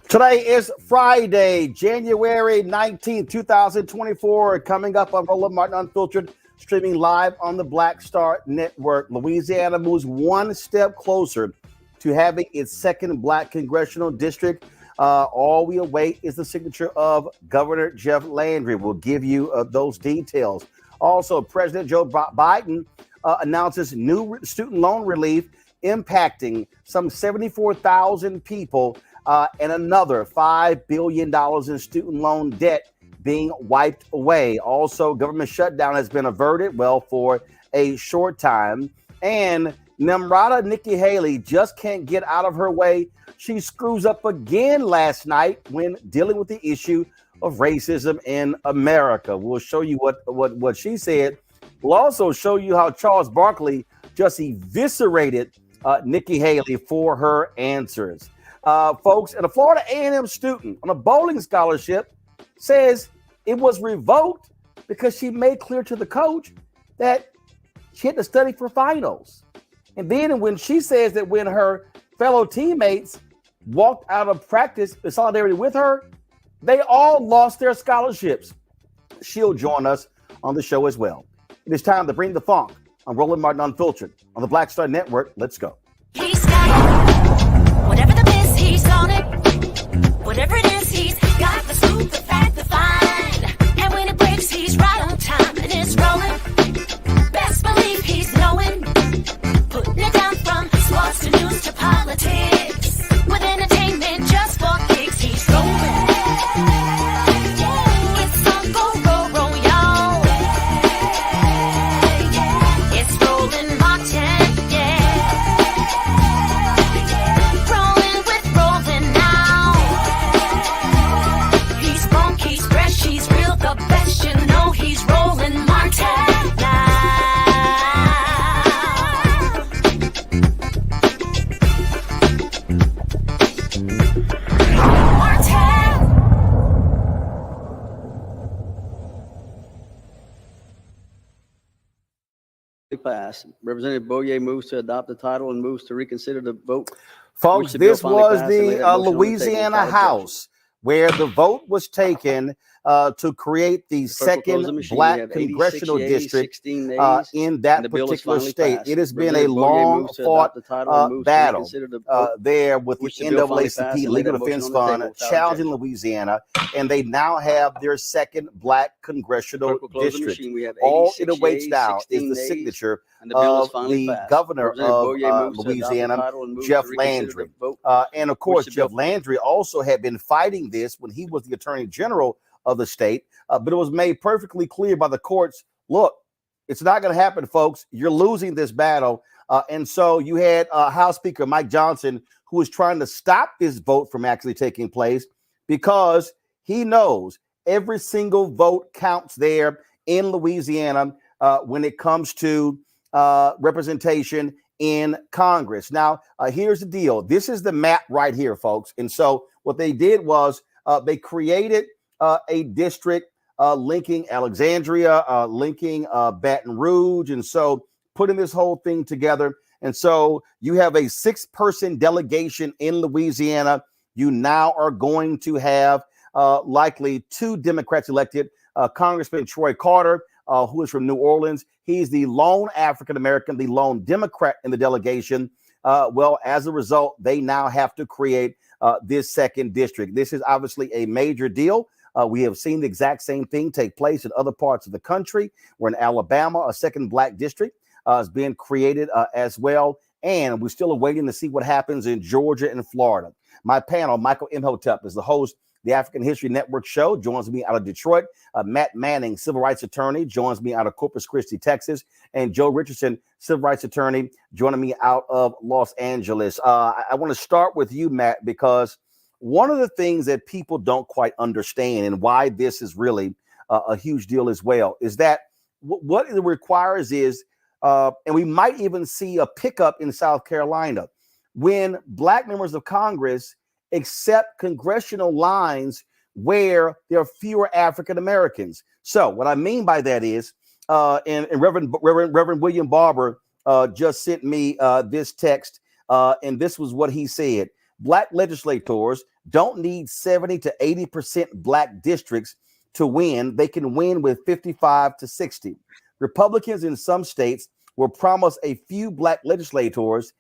Today is Friday, January 19th, 2024. Coming up on Roland Martin Unfiltered, streaming live on the Black Star Network. Louisiana moves one step closer to having its second Black congressional district. All we await is the signature of Governor Jeff Landry. We'll give you those details. Also, President Joe Biden announces new student loan relief impacting some 74,000 people. And another $5 billion in student loan debt being wiped away. Also, government shutdown has been averted, well, for a short time. And Nimarata Nikki Haley just can't get out of her way. She screws up again last night when dealing with the issue of racism in America. We'll show you what she said. We'll also show you how Charles Barkley just eviscerated Nikki Haley for her answers. Folks, and a Florida A&M student on a bowling scholarship says it was revoked because she made clear to the coach that she had to study for finals. And then when she says that when her fellow teammates walked out of practice in solidarity with her, they all lost their scholarships. She'll join us on the show as well. It is time to bring the funk on Roland Martin Unfiltered on the Black Star Network. Let's go. He's got it. Whatever the miss, he's on it. Whatever it is, he's got the scoop, the fact, the find. And when it breaks, he's right on time and it's rolling. Best believe he's knowing. Putting it down from sports to news to politics. With entertainment just for kicks, he's rolling. It's on go, roll, roll, y'all. It's Roland Martin. pass. Representative Boyer moves to adopt the title and moves to reconsider the vote. Folks, this was the Louisiana House where the vote was taken to create the second black congressional district in that particular state. It has been a long fought battle there with the NAACP Legal Defense Fund challenging Louisiana, and they now have their second black congressional district. All it awaits now is the signature of the governor of Louisiana, Jeff Landry. And of course, Jeff Landry also had been fighting this when he was the attorney general of the state, but it was made perfectly clear by the courts, look, it's not going to happen, folks. You're losing this battle. And so you had House Speaker Mike Johnson, who was trying to stop this vote from actually taking place because he knows every single vote counts there in Louisiana when it comes to representation in Congress. Now, here's the deal. This is the map right here, folks. And so what they did was they created a district linking Alexandria, linking Baton Rouge. And so putting this whole thing together. And so you have a 6-person delegation in Louisiana. You now are going to have likely 2 Democrats elected. Congressman Troy Carter, who is from New Orleans. He's the lone African-American, the lone Democrat in the delegation. Well, as a result, they now have to create this second district. This is obviously a major deal. We have seen the exact same thing take place in other parts of the country. We're in Alabama, a second black district is being created as well. And we're still waiting to see what happens in Georgia and Florida. My panel, Michael Imhotep, is the host the African History Network show, joins me out of Detroit. Matt Manning, civil rights attorney, joins me out of Corpus Christi, Texas. And Joe Richardson, civil rights attorney, joining me out of Los Angeles. I want to start with you, Matt, because one of the things that people don't quite understand and why this is really a huge deal as well is that what it requires is, and we might even see a pickup in South Carolina, when black members of Congress accept congressional lines where there are fewer African Americans. So what I mean by that is, and Reverend William Barber just sent me this text, and this was what he said. Black legislators don't need 70 to 80% black districts to win. They can win with 55 to 60. Republicans in some states will promise a few black legislators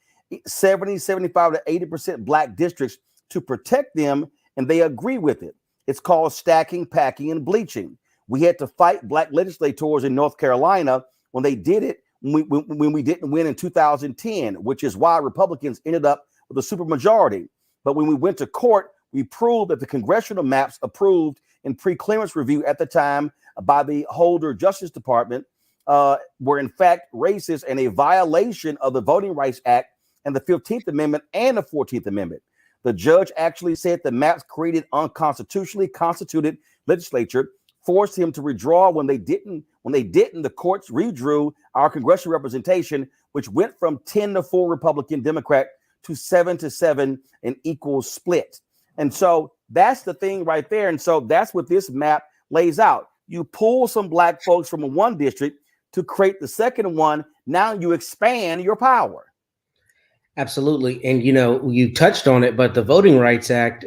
70, 75 to 80% black districts to protect them, and they agree with it. It's called stacking, packing, and bleaching. We had to fight black legislators in North Carolina when they did it, when we didn't win in 2010, which is why Republicans ended up with a supermajority. But when we went to court, we proved that the congressional maps approved in pre-clearance review at the time by the Holder Justice Department were in fact racist and a violation of the Voting Rights Act and the 15th Amendment and the 14th Amendment. The judge actually said the maps created unconstitutionally constituted legislature forced him to withdraw when they didn't. When they didn't, the courts redrew our congressional representation, which went from 10-4 Republican Democrat to 7-7, an equal split. And so that's the thing right there. And so that's what this map lays out. You pull some black folks from one district to create the second one. Now you expand your power. Absolutely. And, you know, you touched on it, but the Voting Rights Act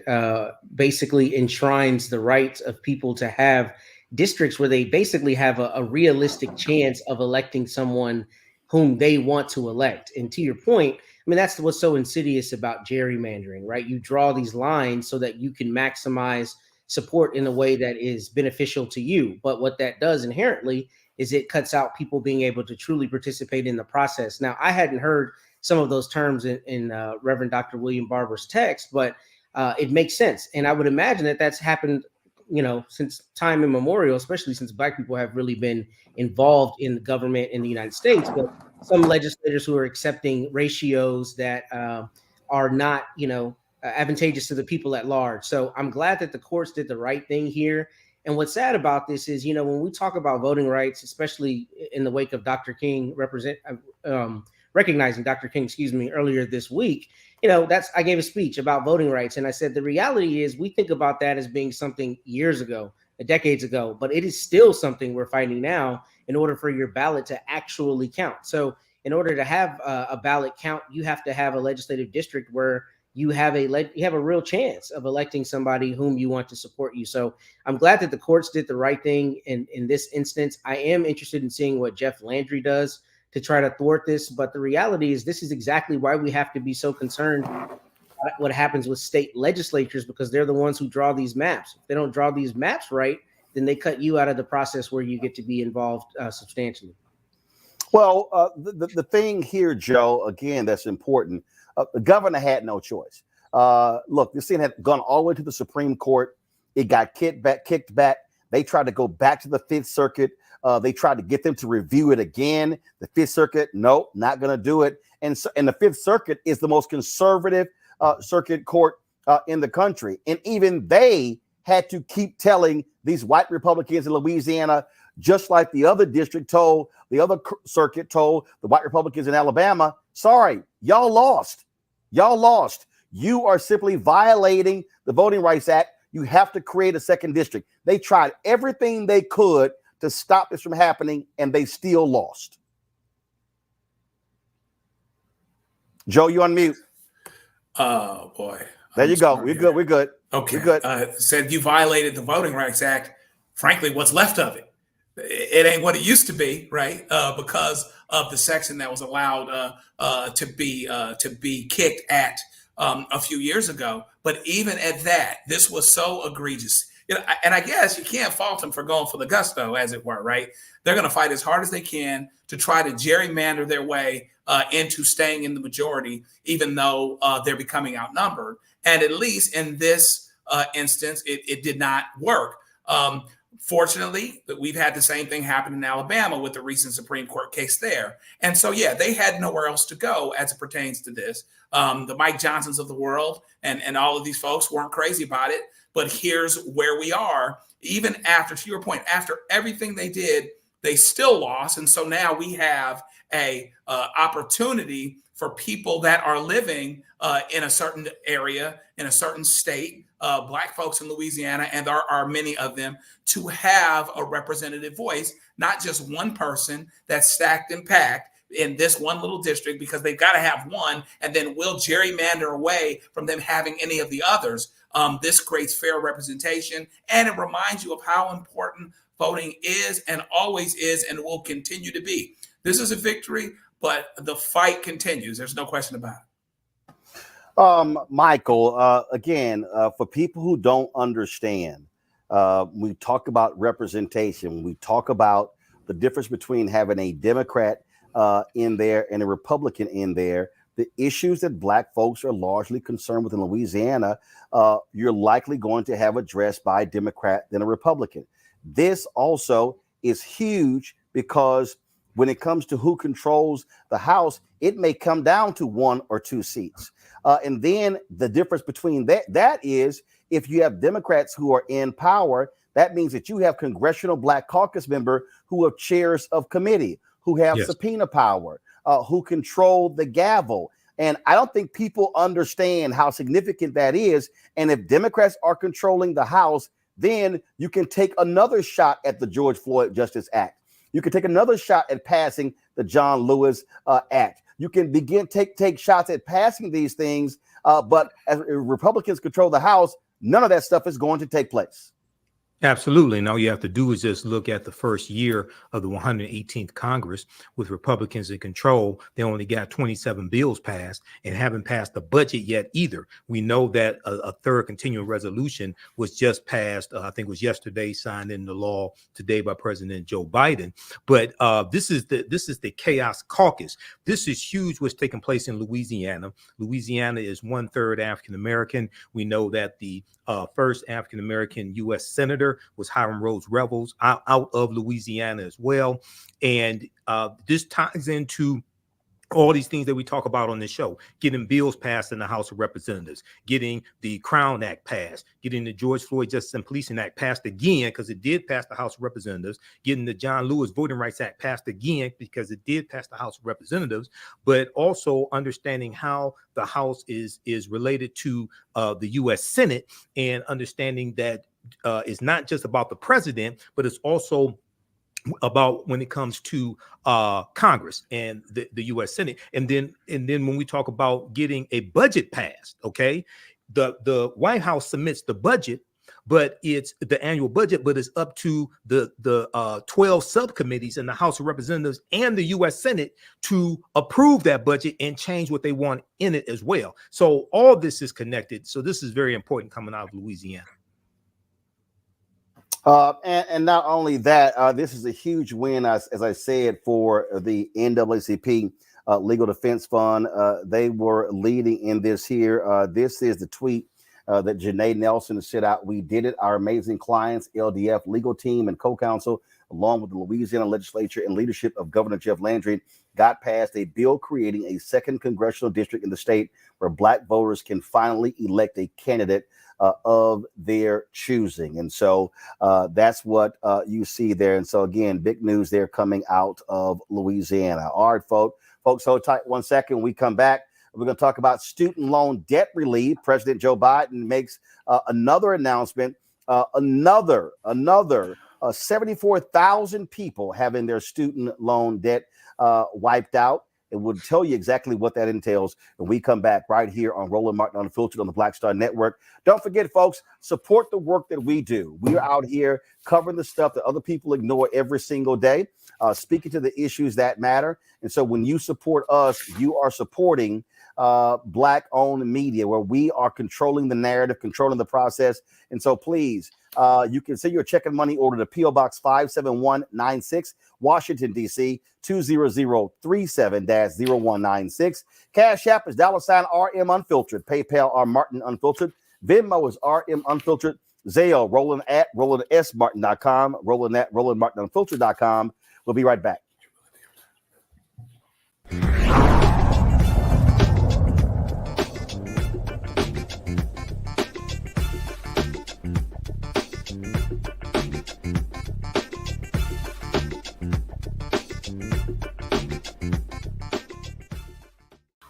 basically enshrines the rights of people to have districts where they basically have a realistic chance of electing someone whom they want to elect. And to your point, I mean, that's what's so insidious about gerrymandering, right? You draw these lines so that you can maximize support in a way that is beneficial to you. But what that does inherently is it cuts out people being able to truly participate in the process. Now, I hadn't heard some of those terms in Reverend Dr. William Barber's text, but it makes sense. And I would imagine that that's happened, you know, since time immemorial, especially since Black people have really been involved in the government in the United States. But some legislators who are accepting ratios that are not, you know, advantageous to the people at large. So I'm glad that the courts did the right thing here. And what's sad about this is, you know, when we talk about voting rights, especially in the wake of Dr. King recognizing Dr. King, earlier this week, you know, I gave a speech about voting rights. And I said, the reality is we think about that as being something years ago. decades ago, but it is still something we're fighting now in order for your ballot to actually count. So in order to have a ballot count, you have to have a legislative district where you have a real chance of electing somebody whom you want to support you. So I'm glad that the courts did the right thing in this instance. I am interested in seeing what Jeff Landry does to try to thwart this. But the reality is this is exactly why we have to be so concerned about what happens with state legislatures, because they're the ones who draw these maps. If they don't draw these maps right, then they cut you out of the process where you get to be involved substantially. Well, the thing here, Joe, again, that's important. The governor had no choice. Look, this thing had gone all the way to the Supreme Court. It got kicked back. They tried to go back to the Fifth Circuit. They tried to get them to review it again. The Fifth Circuit, nope, not going to do it. And the Fifth Circuit is the most conservative circuit court in the country. And even they had to keep telling these white Republicans in Louisiana, just like the other district told, the other circuit told the white Republicans in Alabama, sorry, y'all lost. Y'all lost. You are simply violating the Voting Rights Act. You have to create a second district. They tried everything they could to stop this from happening, and they still lost. Joe, you on mute. Oh, boy. There you go. We're good. We're good. Okay. We're good. Said you violated the Voting Rights Act. Frankly, what's left of it? It ain't what it used to be, right? Because of the section that was allowed to be kicked at a few years ago. But even at that, this was so egregious. You know, and I guess you can't fault them for going for the gusto, as it were, right? They're going to fight as hard as they can to try to gerrymander their way into staying in the majority, even though they're becoming outnumbered. And at least in this instance, it did not work. Fortunately, we've had the same thing happen in Alabama with the recent Supreme Court case there. And so, yeah, they had nowhere else to go as it pertains to this. The Mike Johnsons of the world and all of these folks weren't crazy about it. But here's where we are. Even after, to your point, after everything they did, they still lost. And so now we have a opportunity for people that are living in a certain area, in a certain state, Black folks in Louisiana, and there are many of them, to have a representative voice, not just one person that's stacked and packed in this one little district, because they've got to have one, and then we'll gerrymander away from them having any of the others. This creates fair representation, and it reminds you of how important voting is and always is and will continue to be. This is a victory, but the fight continues. There's no question about it. Michael, again, for people who don't understand, we talk about representation. We talk about the difference between having a Democrat in there and a Republican in there. The issues that Black folks are largely concerned with in Louisiana, you're likely going to have addressed by a Democrat than a Republican. This also is huge because when it comes to who controls the House, it may come down to 1 or 2 seats. And then the difference between that is if you have Democrats who are in power, that means that you have Congressional Black Caucus member who are chairs of committee, who have subpoena power, who control the gavel. And I don't think people understand how significant that is. And if Democrats are controlling the House, then you can take another shot at the George Floyd Justice Act. You can take another shot at passing the John Lewis Act. You can begin take shots at passing these things. But as Republicans control the House, none of that stuff is going to take place. Absolutely. And all you have to do is just look at the first year of the 118th Congress with Republicans in control. They only got 27 bills passed and haven't passed the budget yet either. We know that a third continuing resolution was just passed. I think it was yesterday, signed into law today by President Joe Biden. But this is the chaos caucus. This is huge what's taking place in Louisiana. Louisiana is 1/3 African American. We know that the first African American U.S. Senator was Hiram Rhodes Revels out of Louisiana as well. And this ties into all these things that we talk about on this show, getting bills passed in the House of Representatives, getting the Crown Act passed, getting the George Floyd Justice and Policing Act passed again, because it did pass the House of Representatives, getting the John Lewis Voting Rights Act passed again, because it did pass the House of Representatives, but also understanding how the House is related to the U.S. Senate, and understanding that is not just about the president, but it's also about when it comes to Congress and the U.S. Senate. And then when we talk about getting a budget passed, okay, the White House submits the budget, but it's the annual budget, but it's up to the 12 subcommittees in the House of Representatives and the U.S. Senate to approve that budget and change what they want in it as well. So all this is connected. So this is very important coming out of Louisiana. And not only that, this is a huge win, as I said, for the NAACP Legal Defense Fund. They were leading in this here. This is the tweet that Janae Nelson sent out. We did it. Our amazing clients, LDF legal team and co-counsel, along with the Louisiana legislature and leadership of Governor Jeff Landry, got passed a bill creating a second congressional district in the state where Black voters can finally elect a candidate of their choosing. And so that's what you see there. And so, again, big news there coming out of Louisiana. All right, folks, hold tight 1 second. When we come back, we're going to talk about student loan debt relief. President Joe Biden makes another announcement, another 74,000 people having their student loan debt wiped out. And we'll tell you exactly what that entails when we come back right here on Roland Martin Unfiltered on the Black Star Network. Don't forget, folks, support the work that we do. We are out here covering the stuff that other people ignore every single day, speaking to the issues that matter. And so when you support us, you are supporting Black-owned media, where we are controlling the narrative, controlling the process. And so please, you can send your check and money order to P.O. Box 57196, Washington, D.C., 20037-0196. Cash App is $RM Unfiltered. PayPal R Martin Unfiltered. Venmo is RM Unfiltered. Zelle, Roland at RolandSMartin.com. Roland at RolandMartinUnfiltered.com. We'll be right back.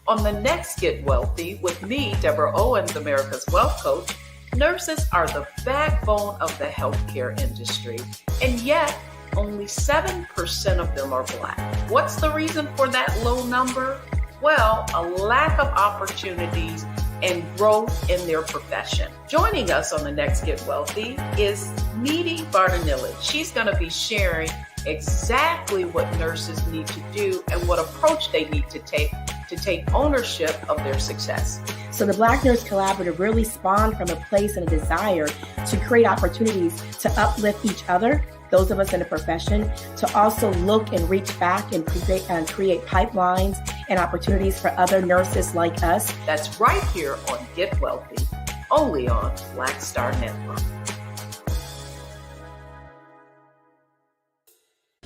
On the next Get Wealthy with me, Deborah Owens, America's Wealth Coach, nurses are the backbone of the healthcare industry, and yet only 7% of them are Black. What's the reason for that low number? Well, a lack of opportunities and growth in their profession. Joining us on the next Get Wealthy is Needy Bartonillich. She's going to be sharing exactly what nurses need to do and what approach they need to take ownership of their success. So the Black Nurse Collaborative really spawned from a place and a desire to create opportunities to uplift each other, those of us in the profession, to also look and reach back and create pipelines and opportunities for other nurses like us. That's right here on Get Wealthy, only on Black Star Network.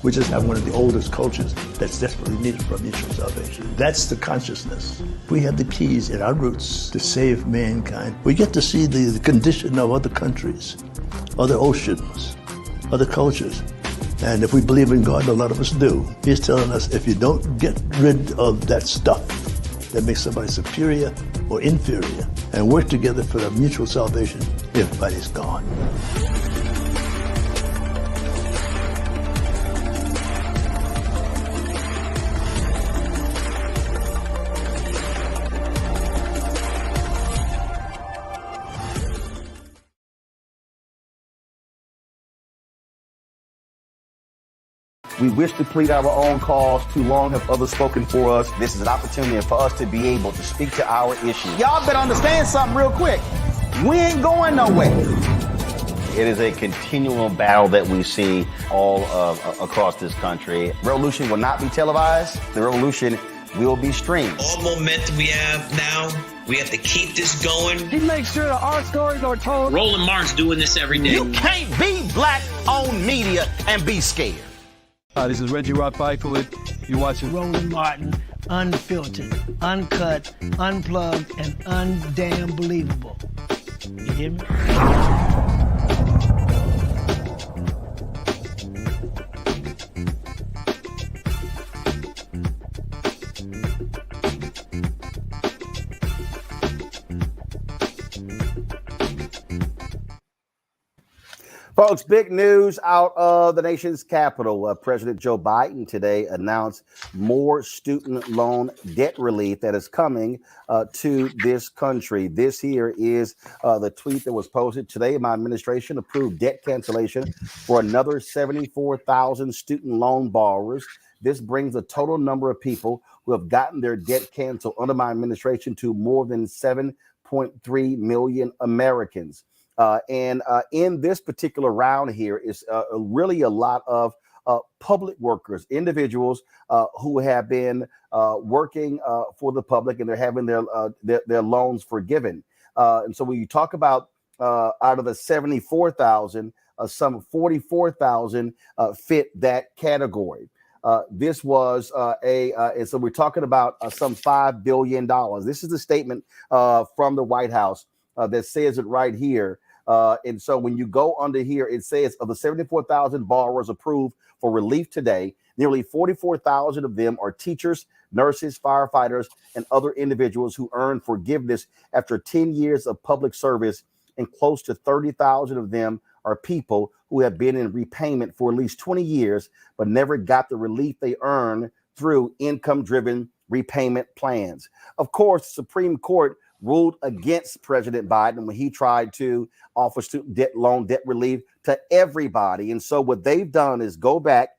We just have one of the oldest cultures that's desperately needed for mutual salvation. That's the consciousness. We have the keys in our roots to save mankind. We get to see the condition of other countries, other oceans, other cultures. And if we believe in God, a lot of us do, He's telling us if you don't get rid of that stuff that makes somebody superior or inferior and work together for the mutual salvation, everybody's gone. We wish to plead our own cause. Too long have others spoken for us. This is an opportunity for us to be able to speak to our issues. Y'all better understand something real quick. We ain't going nowhere. It is a continual battle that we see all across this country. Revolution will not be televised. The revolution will be streamed. All momentum we have now, we have to keep this going. He makes sure that our stories are told. Roland Martin's doing this every day. You can't be Black-owned media and be scared. Hi, this is Reggie Rock Byfoot. You're watching Roland Martin, unfiltered, uncut, unplugged, and undamn believable. You hear me? Folks, big news out of the nation's capital. President Joe Biden today announced more student loan debt relief that is coming to this country. This here is the tweet that was posted today. My administration approved debt cancellation for another 74,000 student loan borrowers. This brings the total number of people who have gotten their debt canceled under my administration to more than 7.3 million Americans. And in this particular round here is really a lot of public workers, individuals who have been working for the public, and they're having their loans forgiven. And so when you talk about out of the 74,000, some 44,000 fit that category. This was and so we're talking about some $5 billion. This is the statement from the White House that says it right here. And so when you go under here, it says of the 74,000 borrowers approved for relief today, nearly 44,000 of them are teachers, nurses, firefighters, and other individuals who earned forgiveness after 10 years of public service, and close to 30,000 of them are people who have been in repayment for at least 20 years, but never got the relief they earned through income-driven repayment plans. Of course, the Supreme Court ruled against President Biden when he tried to offer student debt relief to everybody. And so what they've done is go back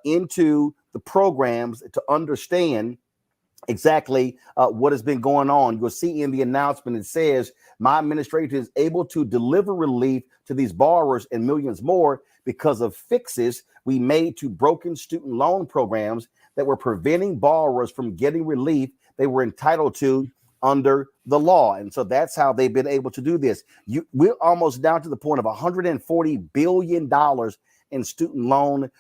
into the programs to understand exactly what has been going on. You'll see in the announcement, it says, my administration is able to deliver relief to these borrowers and millions more because of fixes we made to broken student loan programs that were preventing borrowers from getting relief they were entitled to under the law. And so that's how they've been able to do this. We're almost down to the point of $140 billion in student loan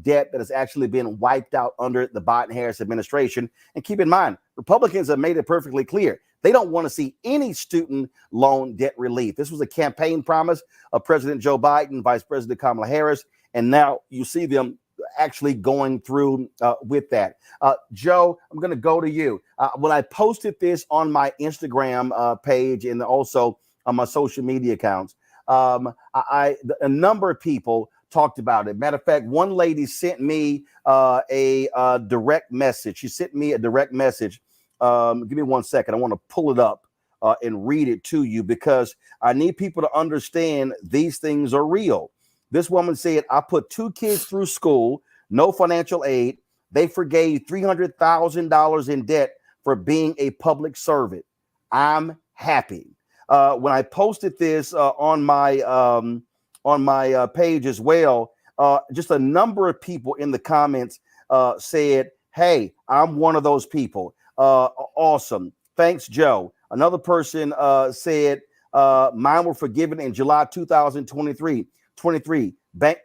debt that has actually been wiped out under the Biden-Harris administration. And keep in mind, Republicans have made it perfectly clear. They don't want to see any student loan debt relief. This was a campaign promise of President Joe Biden, Vice President Kamala Harris, and now you see them actually going through with that. Joe, I'm going to go to you. When I posted this on my Instagram page and also on my social media accounts, a number of people talked about it. Matter of fact, one lady sent me a direct message. She sent me a direct message. Give me 1 second. I want to pull it up and read it to you because I need people to understand these things are real. This woman said, I put 2 kids through school, no financial aid. They forgave $300,000 in debt for being a public servant. I'm happy. When I posted this on my page as well, just a number of people in the comments said, hey, I'm one of those people. Awesome. Thanks, Joe. Another person said, mine were forgiven in July 2023.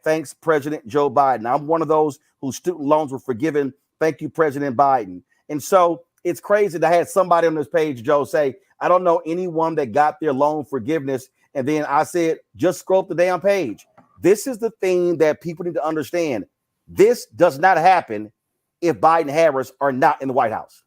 Thanks, President Joe Biden. I'm one of those whose student loans were forgiven. Thank you, President Biden. And so it's crazy to have somebody on this page, Joe, say, I don't know anyone that got their loan forgiveness. And then I said, just scroll up the damn page. This is the thing that people need to understand. This does not happen if Biden and Harris are not in the White House.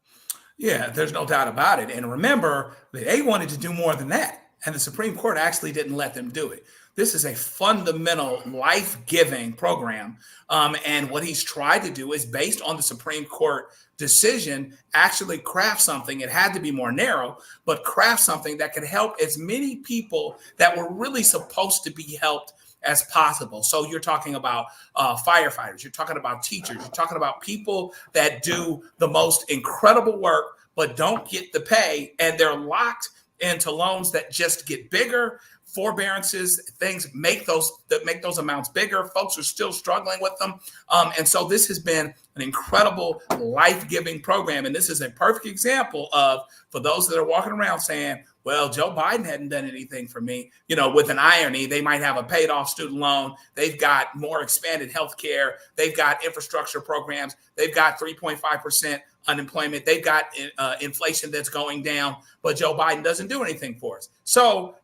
Yeah, there's no doubt about it. And remember, they wanted to do more than that. And the Supreme Court actually didn't let them do it. This is a fundamental life-giving program. And what he's tried to do is, based on the Supreme Court decision, actually craft something. It had to be more narrow, but craft something that could help as many people that were really supposed to be helped as possible. So you're talking about firefighters, you're talking about teachers, you're talking about people that do the most incredible work, but don't get the pay, and they're locked into loans that just get bigger. Forbearances, things make those amounts bigger. Folks are still struggling with them. And so this has been an incredible life-giving program. And this is a perfect example of, for those that are walking around saying, well, Joe Biden hadn't done anything for me, with an irony. They might have a paid off student loan. They've got more expanded health care. They've got infrastructure programs. They've got 3.5% unemployment. They've got inflation that's going down, but Joe Biden doesn't do anything for us. So,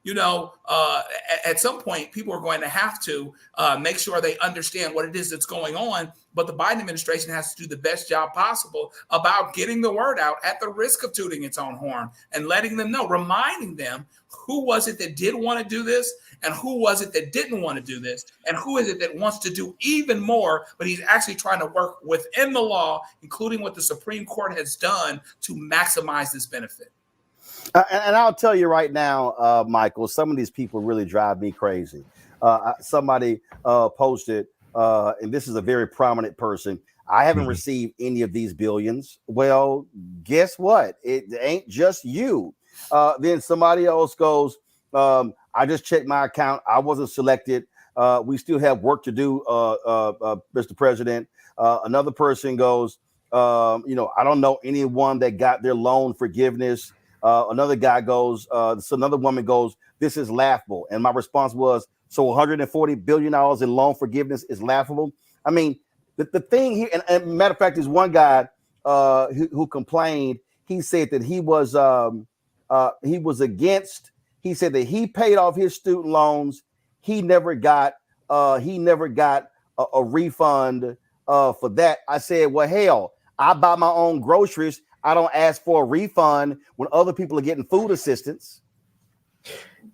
at some point, people are going to have to make sure they understand what it is that's going on. But the Biden administration has to do the best job possible about getting the word out at the risk of tooting its own horn and letting them know, reminding them who was it that did want to do this, and who was it that didn't want to do this, and who is it that wants to do even more, but he's actually trying to work within the law, including what the Supreme Court has done to maximize this benefit. And I'll tell you right now, Michael, some of these people really drive me crazy. Somebody posted, and this is a very prominent person, I haven't received any of these billions. Well, guess what? It ain't just you. Then somebody else goes, I just checked my account. I wasn't selected. We still have work to do, Mr. President. Another person goes, I don't know anyone that got their loan forgiveness. Another guy goes, so another woman goes, this is laughable. And my response was, so $140 billion in loan forgiveness is laughable. I mean, the thing here, and matter of fact, there's one guy who complained. He said that he was against. He said that he paid off his student loans. He never got a refund for that. I said, well, hell, I buy my own groceries. I don't ask for a refund when other people are getting food assistance.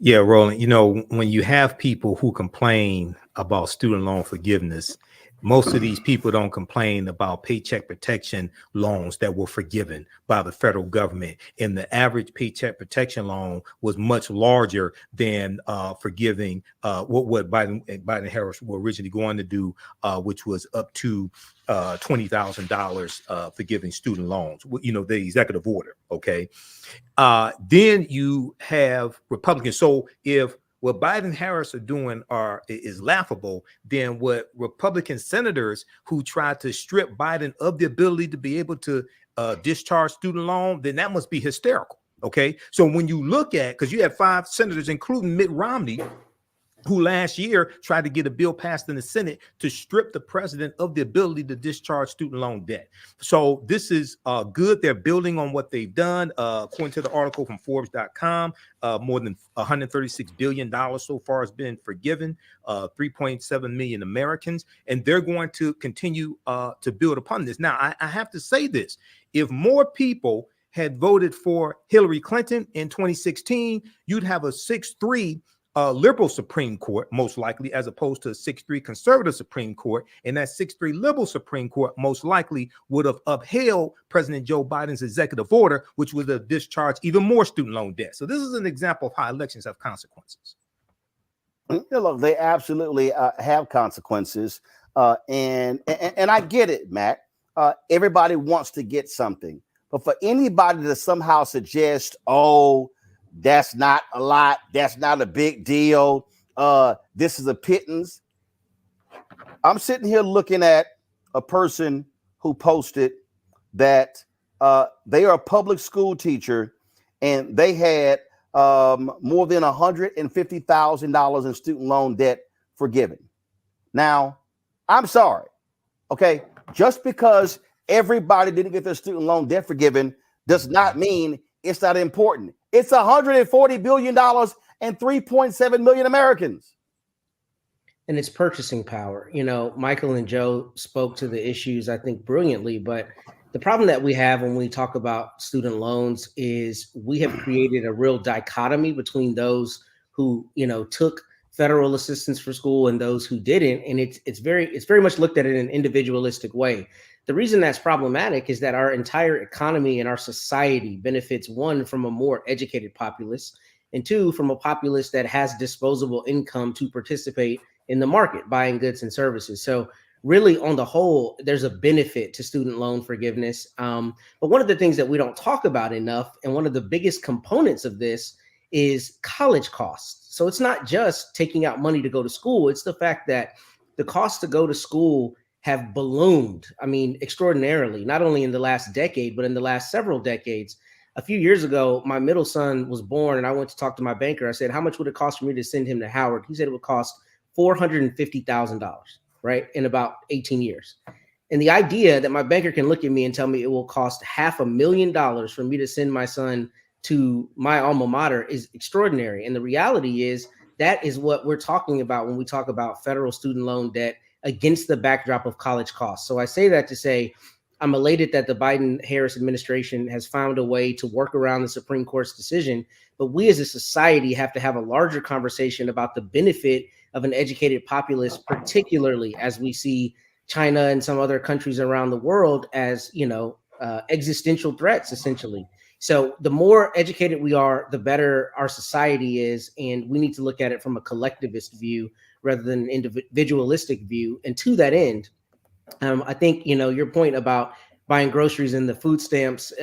Yeah, Roland, when you have people who complain about student loan forgiveness, most of these people don't complain about paycheck protection loans that were forgiven by the federal government. And the average paycheck protection loan was much larger than forgiving what Biden Harris were originally going to do, which was up to $20,000 forgiving student loans, the executive order. OK, then you have Republicans. So if what Biden Harris are doing is laughable, then what Republican senators who tried to strip Biden of the ability to be able to discharge student loan, then that must be hysterical. OK, so when you look at, because you have 5 senators, including Mitt Romney, who last year tried to get a bill passed in the Senate to strip the president of the ability to discharge student loan debt. So this is good. They're building on what they've done. According to the article from Forbes.com, more than $136 billion so far has been forgiven, 3.7 million Americans, and they're going to continue to build upon this. Now, I have to say this. If more people had voted for Hillary Clinton in 2016, you'd have a 6-3 liberal Supreme Court, most likely, as opposed to a 6-3 conservative Supreme Court. And that 6-3 liberal Supreme Court most likely would have upheld President Joe Biden's executive order, which would have discharged even more student loan debt. So this is an example of how elections have consequences. Look, they absolutely have consequences. And I get it, Matt. Everybody wants to get something. But for anybody to somehow suggest, that's not a lot, that's not a big deal, this is a pittance. I'm sitting here looking at a person who posted that they are a public school teacher and they had more than $150,000 in student loan debt forgiven. Now, I'm sorry, okay? Just because everybody didn't get their student loan debt forgiven does not mean it's not important. It's $140 billion and 3.7 million Americans. And it's purchasing power. Michael and Joe spoke to the issues, I think, brilliantly. But the problem that we have when we talk about student loans is we have created a real dichotomy between those who, took federal assistance for school and those who didn't. And it's very much looked at in an individualistic way. The reason that's problematic is that our entire economy and our society benefits, 1, from a more educated populace, and 2, from a populace that has disposable income to participate in the market, buying goods and services. So really, on the whole, there's a benefit to student loan forgiveness. But one of the things that we don't talk about enough, and one of the biggest components of this, is college costs. So it's not just taking out money to go to school. It's the fact that the cost to go to school have ballooned, extraordinarily, not only in the last decade, but in the last several decades. A few years ago, my middle son was born and I went to talk to my banker. I said, how much would it cost for me to send him to Howard? He said it would cost $450,000, right, in about 18 years. And the idea that my banker can look at me and tell me it will cost $500,000 for me to send my son to my alma mater is extraordinary. And the reality is that is what we're talking about when we talk about federal student loan debt against the backdrop of college costs. So I say that to say I'm elated that the Biden-Harris administration has found a way to work around the Supreme Court's decision. But we as a society have to have a larger conversation about the benefit of an educated populace, particularly as we see China and some other countries around the world as, existential threats, essentially. So the more educated we are, the better our society is. And we need to look at it from a collectivist view rather than an individualistic view. And to that end, I think, your point about buying groceries and the food stamps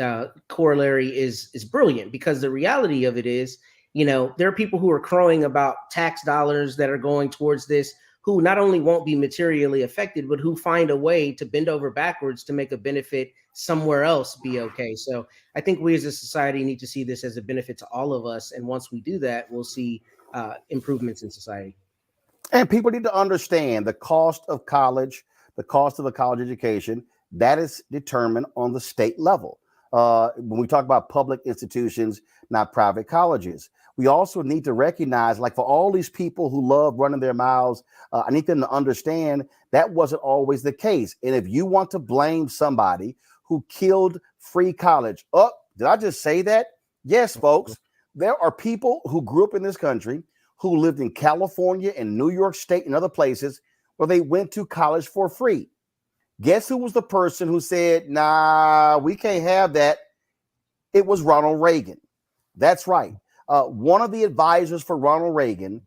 corollary is brilliant, because the reality of it is, there are people who are crowing about tax dollars that are going towards this, who not only won't be materially affected, but who find a way to bend over backwards to make a benefit somewhere else be okay. So I think we as a society need to see this as a benefit to all of us. And once we do that, we'll see improvements in society. And people need to understand the cost of college, the cost of a college education, that is determined on the state level. When we talk about public institutions, not private colleges, we also need to recognize, like, for all these people who love running their mouths, I need them to understand that wasn't always the case. And if you want to blame somebody who killed free college, did I just say that? Yes, folks, there are people who grew up in this country who lived in California and New York State and other places where they went to college for free. Guess who was the person who said, nah, we can't have that? It was Ronald Reagan. That's right. One of the advisors for Ronald Reagan,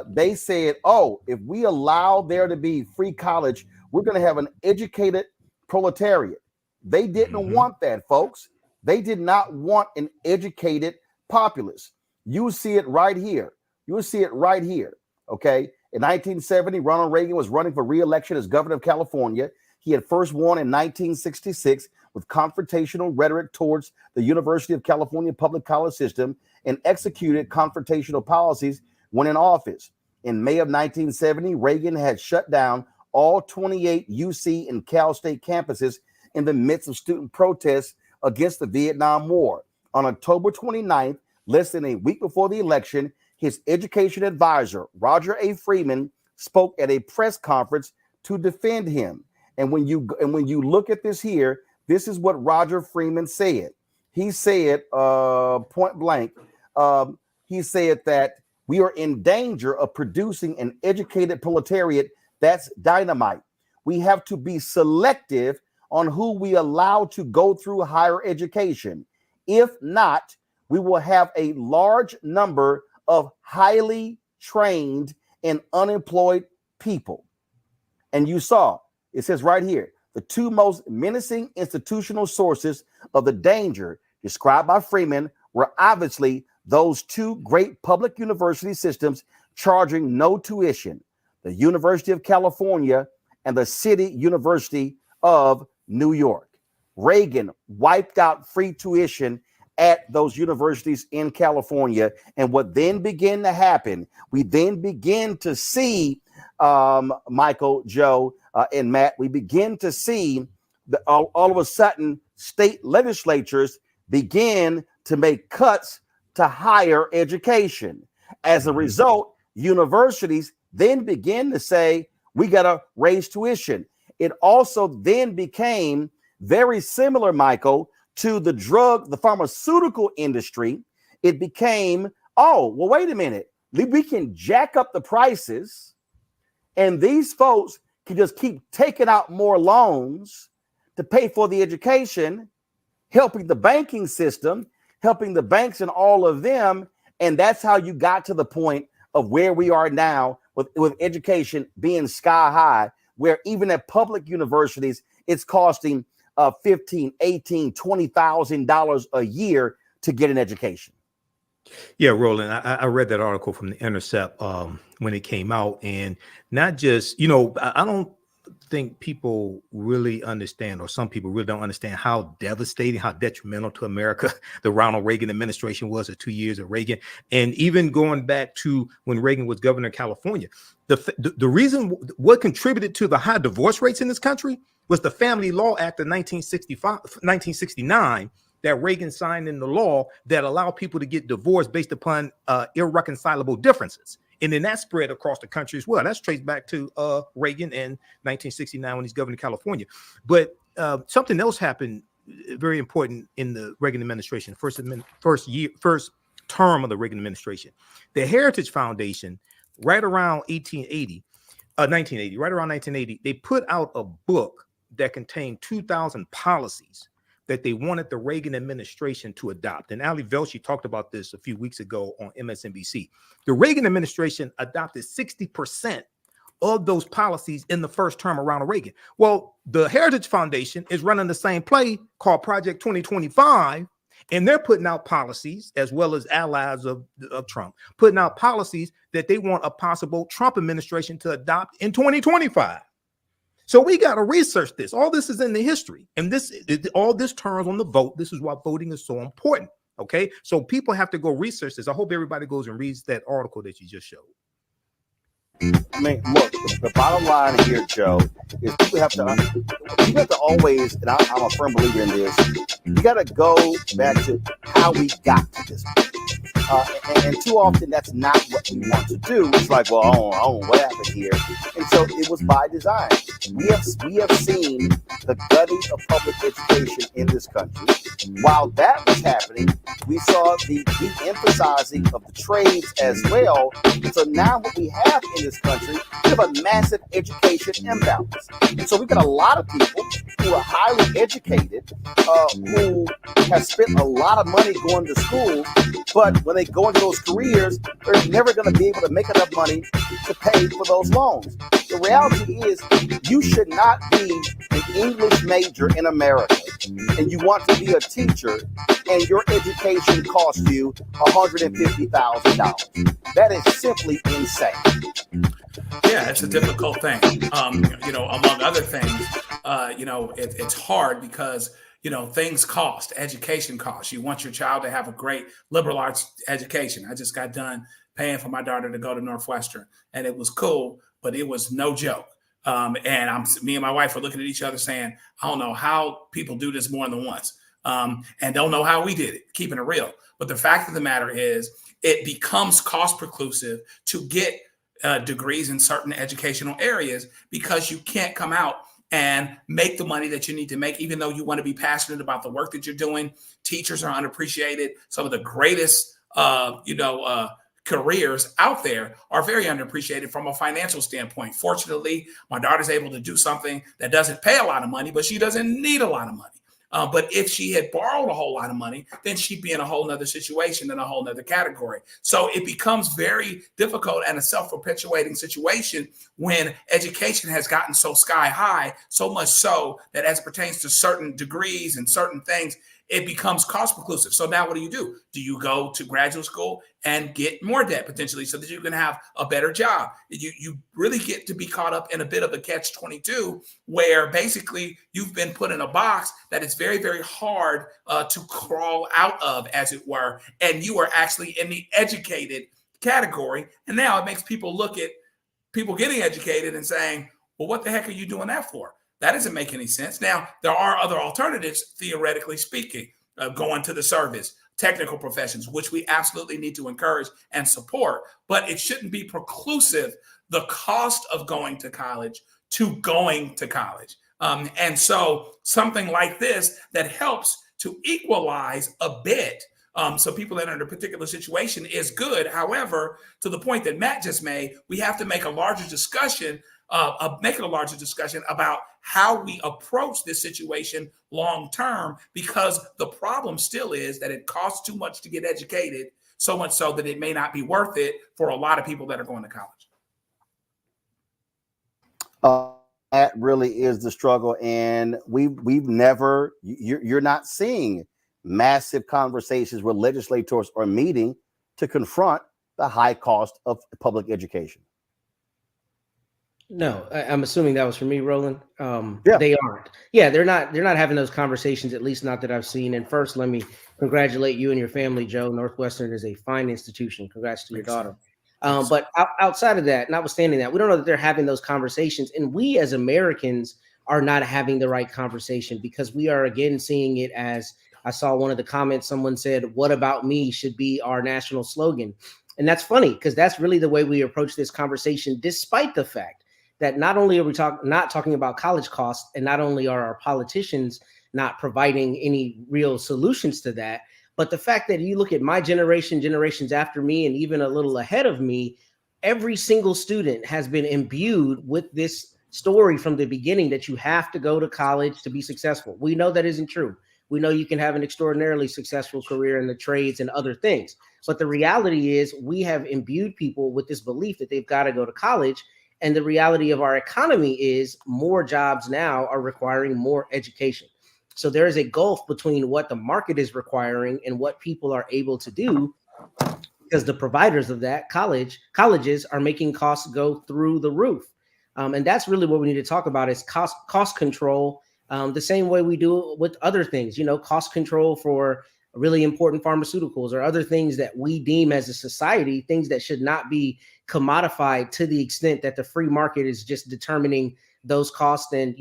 they said, if we allow there to be free college, we're going to have an educated proletariat. They didn't want that, folks. They did not want an educated populace. You see it right here. You will see it right here. Okay. In 1970, Ronald Reagan was running for re-election as governor of California. He had first won in 1966 with confrontational rhetoric towards the University of California public college system and executed confrontational policies when in office. In May of 1970, Reagan had shut down all 28 UC and Cal State campuses in the midst of student protests against the Vietnam War. On October 29th, less than a week before the election, his education advisor, Roger A. Freeman, spoke at a press conference to defend him. And when you look at this here, this is what Roger Freeman said. He said, point blank, he said that we are in danger of producing an educated proletariat that's dynamite. We have to be selective on who we allow to go through higher education. If not, we will have a large number of highly trained and unemployed people. And you saw, it says right here, the two most menacing institutional sources of the danger described by Freeman were obviously those two great public university systems charging no tuition, the University of California and the City University of New York. Reagan wiped out free tuition at those universities in California. And what then began to happen, we then begin to see, Michael, Joe, and Matt, we begin to see all of a sudden state legislatures begin to make cuts to higher education. As a result, universities then begin to say, we got to raise tuition. It also then became very similar, Michael, to the pharmaceutical industry. It became, wait a minute, we can jack up the prices and these folks can just keep taking out more loans to pay for the education, helping the banking system, helping the banks and all of them. And that's how you got to the point of where we are now with education being sky high, where even at public universities, it's costing $15,000, $18,000, $20,000 a year to get an education. Yeah, Roland, I read that article from The Intercept when it came out, and not just, I don't think people really understand, or some people really don't understand how devastating, how detrimental to America the Ronald Reagan administration was, the 2 years of Reagan. And even going back to when Reagan was governor of California, the reason what contributed to the high divorce rates in this country was the Family Law Act of 1969 that Reagan signed into law that allowed people to get divorced based upon irreconcilable differences. And then that spread across the country as well. That's traced back to Reagan in 1969 when he's governor of California. But something else happened very important in the Reagan administration, first term of the Reagan administration. The Heritage Foundation, right around 1980, right around 1980, they put out a book that contained 2,000 policies that they wanted the Reagan administration to adopt. And Ali Velshi talked about this a few weeks ago on MSNBC. The Reagan administration adopted 60% of those policies in the first term around Reagan. Well, the Heritage Foundation is running the same play called Project 2025, and they're putting out policies, as well as allies of Trump, putting out policies that they want a possible Trump administration to adopt in 2025. So we got to research this. All this is in the history, and all this turns on the vote. This is why voting is so important. Okay, so people have to go research this. I hope everybody goes and reads that article that you just showed. I mean, look, the bottom line here, Joe, is you have to always, and I'm a firm believer in this, you got to go back to how we got to this point. And too often that's not what we want to do. It's like, well, I don't know what happened here. And so it was by design. We have seen the gutting of public education in this country. While that was happening, we saw the de-emphasizing of the trades as well. And so now what we have in this country, we have a massive education imbalance. And so we've got a lot of people who are highly educated, who have spent a lot of money going to school, but when they go into those careers, they're never going to be able to make enough money to pay for those loans. The reality is you should not be an English major in America and you want to be a teacher and your education costs you $150,000. That is simply insane. Yeah, it's a difficult thing. Among other things, it's hard because things cost. Education costs. You want your child to have a great liberal arts education. I just got done paying for my daughter to go to Northwestern, and it was cool, but it was no joke. Me and my wife were looking at each other saying, I don't know how people do this more than once, and don't know how we did it, keeping it real. But the fact of the matter is it becomes cost preclusive to get degrees in certain educational areas because you can't come out and make the money that you need to make, even though you want to be passionate about the work that you're doing. Teachers are unappreciated. Some of the greatest, careers out there are very underappreciated from a financial standpoint. Fortunately, my daughter's able to do something that doesn't pay a lot of money, but she doesn't need a lot of money. But if she had borrowed a whole lot of money, then she'd be in a whole nother situation in a whole nother category. So it becomes very difficult and a self-perpetuating situation when education has gotten so sky high, so much so that as it pertains to certain degrees and certain things, it becomes cost preclusive. So now what do? Do you go to graduate school and get more debt potentially so that you can have a better job? You really get to be caught up in a bit of a catch-22 where basically you've been put in a box that it's very, very hard to crawl out of, as it were, and you are actually in the educated category. And now it makes people look at people getting educated and saying, well, what the heck are you doing that for? That doesn't make any sense. Now, there are other alternatives, theoretically speaking, going to the service, technical professions, which we absolutely need to encourage and support, but it shouldn't be preclusive, the cost of going to college to going to college. And so something like this that helps to equalize a bit, so people that are in a particular situation is good. However, to the point that Matt just made, we have to make a larger discussion about how we approach this situation long term, because the problem still is that it costs too much to get educated, so much so that it may not be worth it for a lot of people that are going to college. That really is the struggle, and we've never. You're not seeing massive conversations where legislators are meeting to confront the high cost of public education. No, I'm assuming that was for me, Roland. Yeah. They aren't. Yeah, they're not having those conversations, at least not that I've seen. And first, let me congratulate you and your family, Joe. Northwestern is a fine institution. Congrats to your daughter. But outside of that, notwithstanding that, we don't know that they're having those conversations. And we as Americans are not having the right conversation, because we are, again, seeing it as, I saw one of the comments, someone said, "What about me?" should be our national slogan. And that's funny, because that's really the way we approach this conversation, despite the fact that not only are we not talking about college costs, and not only are our politicians not providing any real solutions to that, but the fact that you look at my generation, generations after me, and even a little ahead of me, every single student has been imbued with this story from the beginning that you have to go to college to be successful. We know that isn't true. We know you can have an extraordinarily successful career in the trades and other things. But the reality is we have imbued people with this belief that they've got to go to college. And the reality of our economy is more jobs now are requiring more education. So there is a gulf between what the market is requiring and what people are able to do, because the providers of that colleges are making costs go through the roof. And that's really what we need to talk about is cost control, the same way we do with other things, cost control for really important pharmaceuticals or other things that we deem as a society, things that should not be commodified to the extent that the free market is just determining those costs and,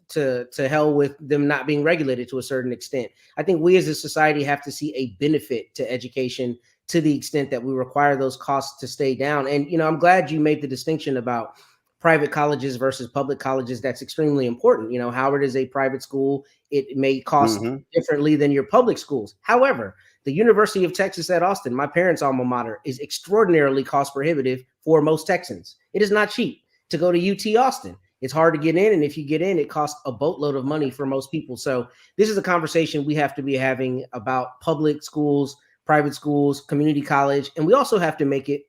to hell with them not being regulated to a certain extent. I think we as a society have to see a benefit to education to the extent that we require those costs to stay down. And, I'm glad you made the distinction about private colleges versus public colleges. That's extremely important. Howard is a private school. It may cost differently than your public schools. However, the University of Texas at Austin, my parents' alma mater, is extraordinarily cost prohibitive for most Texans. It is not cheap to go to UT Austin. It's hard to get in. And if you get in, it costs a boatload of money for most people. So this is a conversation we have to be having about public schools, private schools, community college. And we also have to make it,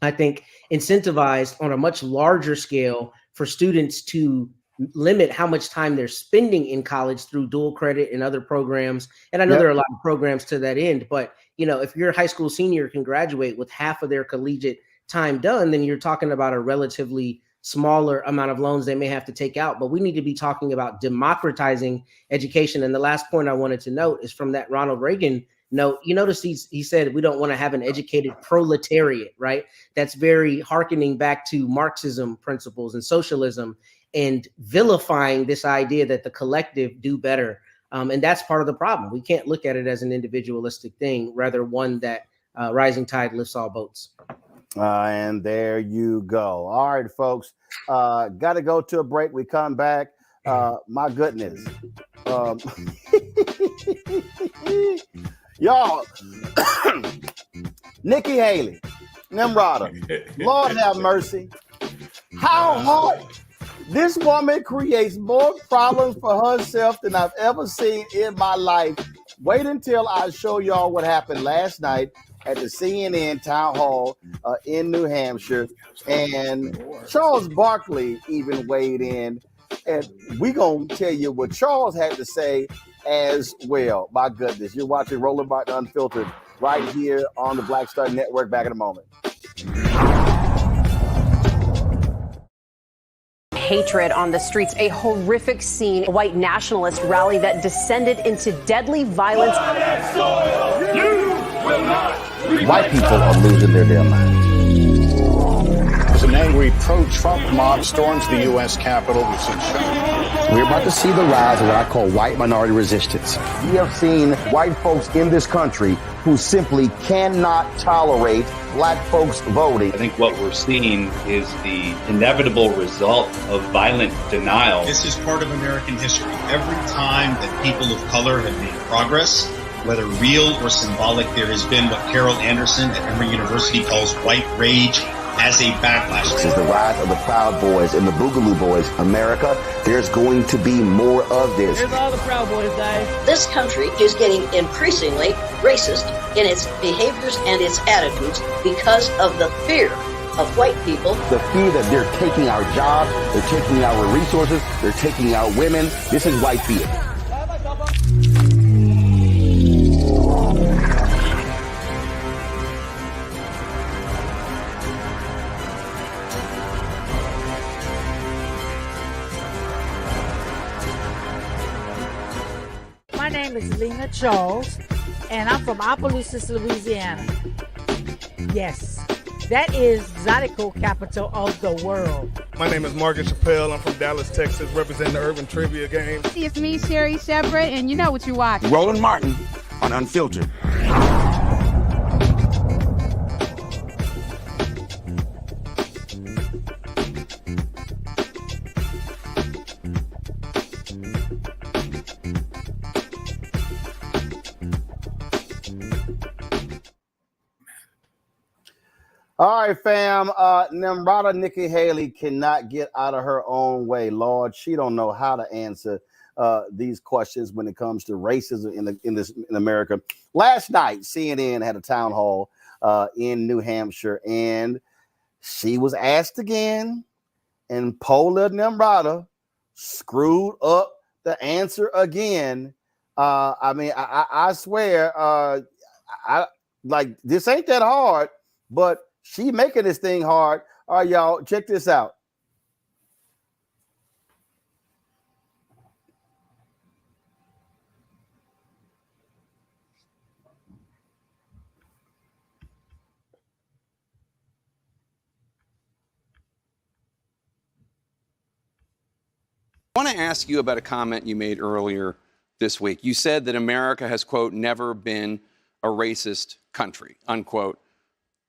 I think, incentivized on a much larger scale for students to limit how much time they're spending in college through dual credit and other programs. And I know there are a lot of programs to that end, but if your high school senior can graduate with half of their collegiate time done, then you're talking about a relatively smaller amount of loans they may have to take out. But we need to be talking about democratizing education. And the last point I wanted to note is from that Ronald Reagan note. You notice he said we don't want to have an educated proletariat, right? That's very hearkening back to Marxism principles and socialism and vilifying this idea that the collective do better. And that's part of the problem. We can't look at it as an individualistic thing, rather one that rising tide lifts all boats. And there you go. All right, folks. Got to go to a break. We come back. My goodness. Y'all, Nikki Haley, Nimarata, Lord have mercy. How hard this woman creates more problems for herself than I've ever seen in my life. Wait until I show y'all what happened last night at the CNN town hall in New Hampshire. And Charles Barkley even weighed in. And we're going to tell you what Charles had to say as well. My goodness. You're watching Roland Martin Unfiltered right here on the Black Star Network. Back in a moment. Hatred on the streets, a horrific scene, a white nationalist rally that descended into deadly violence. White people are losing their damn minds. An angry pro-Trump mob storms the U.S. Capitol. We're about to see the rise of what I call white minority resistance. We have seen white folks in this country who simply cannot tolerate black folks voting. I think what we're seeing is the inevitable result of violent denial. This is part of American history. Every time that people of color have made progress, whether real or symbolic, there has been what Carol Anderson at Emory University calls white rage as a backlash. This is the rise of the Proud Boys and the Boogaloo Boys. America, there's going to be more of this. Here's all the Proud Boys, guys. This country is getting increasingly racist in its behaviors and its attitudes because of the fear of white people. The fear that they're taking our jobs, they're taking our resources, they're taking our women. This is white fear. My name is Lena Charles, and I'm from Opelousas, Louisiana. Yes, that is Zydeco capital of the world. My name is Margaret Chappelle. I'm from Dallas, Texas, representing the Urban Trivia Game. It's me, Sherry Shepherd, and you know what you watch. Roland Martin on Unfiltered. All right, fam. Nimarata Nikki Haley cannot get out of her own way. Lord, she don't know how to answer these questions when it comes to racism in America. Last night, CNN had a town hall in New Hampshire, and she was asked again, and Paula Nimarata screwed up the answer again. I swear, I like this ain't that hard, but she making this thing hard. All right, y'all, check this out. I want to ask you about a comment you made earlier this week. You said that America has, quote, never been a racist country, unquote.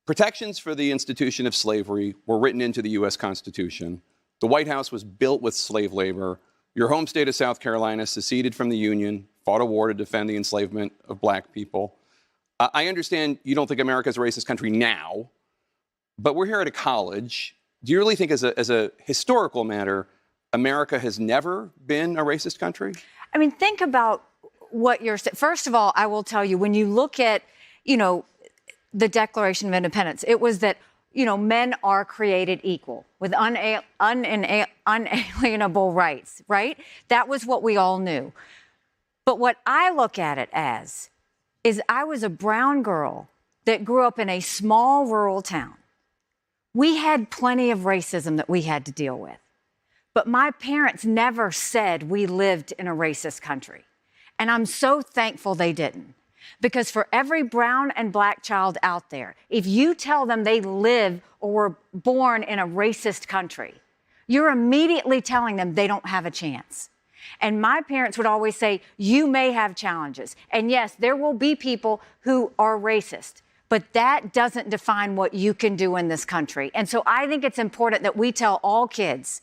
Protections for the institution of slavery were written into the U.S. Constitution. The White House was built with slave labor. Your home state of South Carolina seceded from the Union, fought a war to defend the enslavement of black people. I understand you don't think America is a racist country now, but we're here at a college. Do you really think as a historical matter, America has never been a racist country? I mean, think about what you're saying. First of all, I will tell you, when you look at, the Declaration of Independence, it was that, men are created equal with unalienable rights, right? That was what we all knew. But what I look at it as is I was a brown girl that grew up in a small rural town. We had plenty of racism that we had to deal with. But my parents never said we lived in a racist country. And I'm so thankful they didn't. Because for every brown and black child out there, if you tell them they live or were born in a racist country, you're immediately telling them they don't have a chance. And my parents would always say, you may have challenges. And yes, there will be people who are racist, but that doesn't define what you can do in this country. And so I think it's important that we tell all kids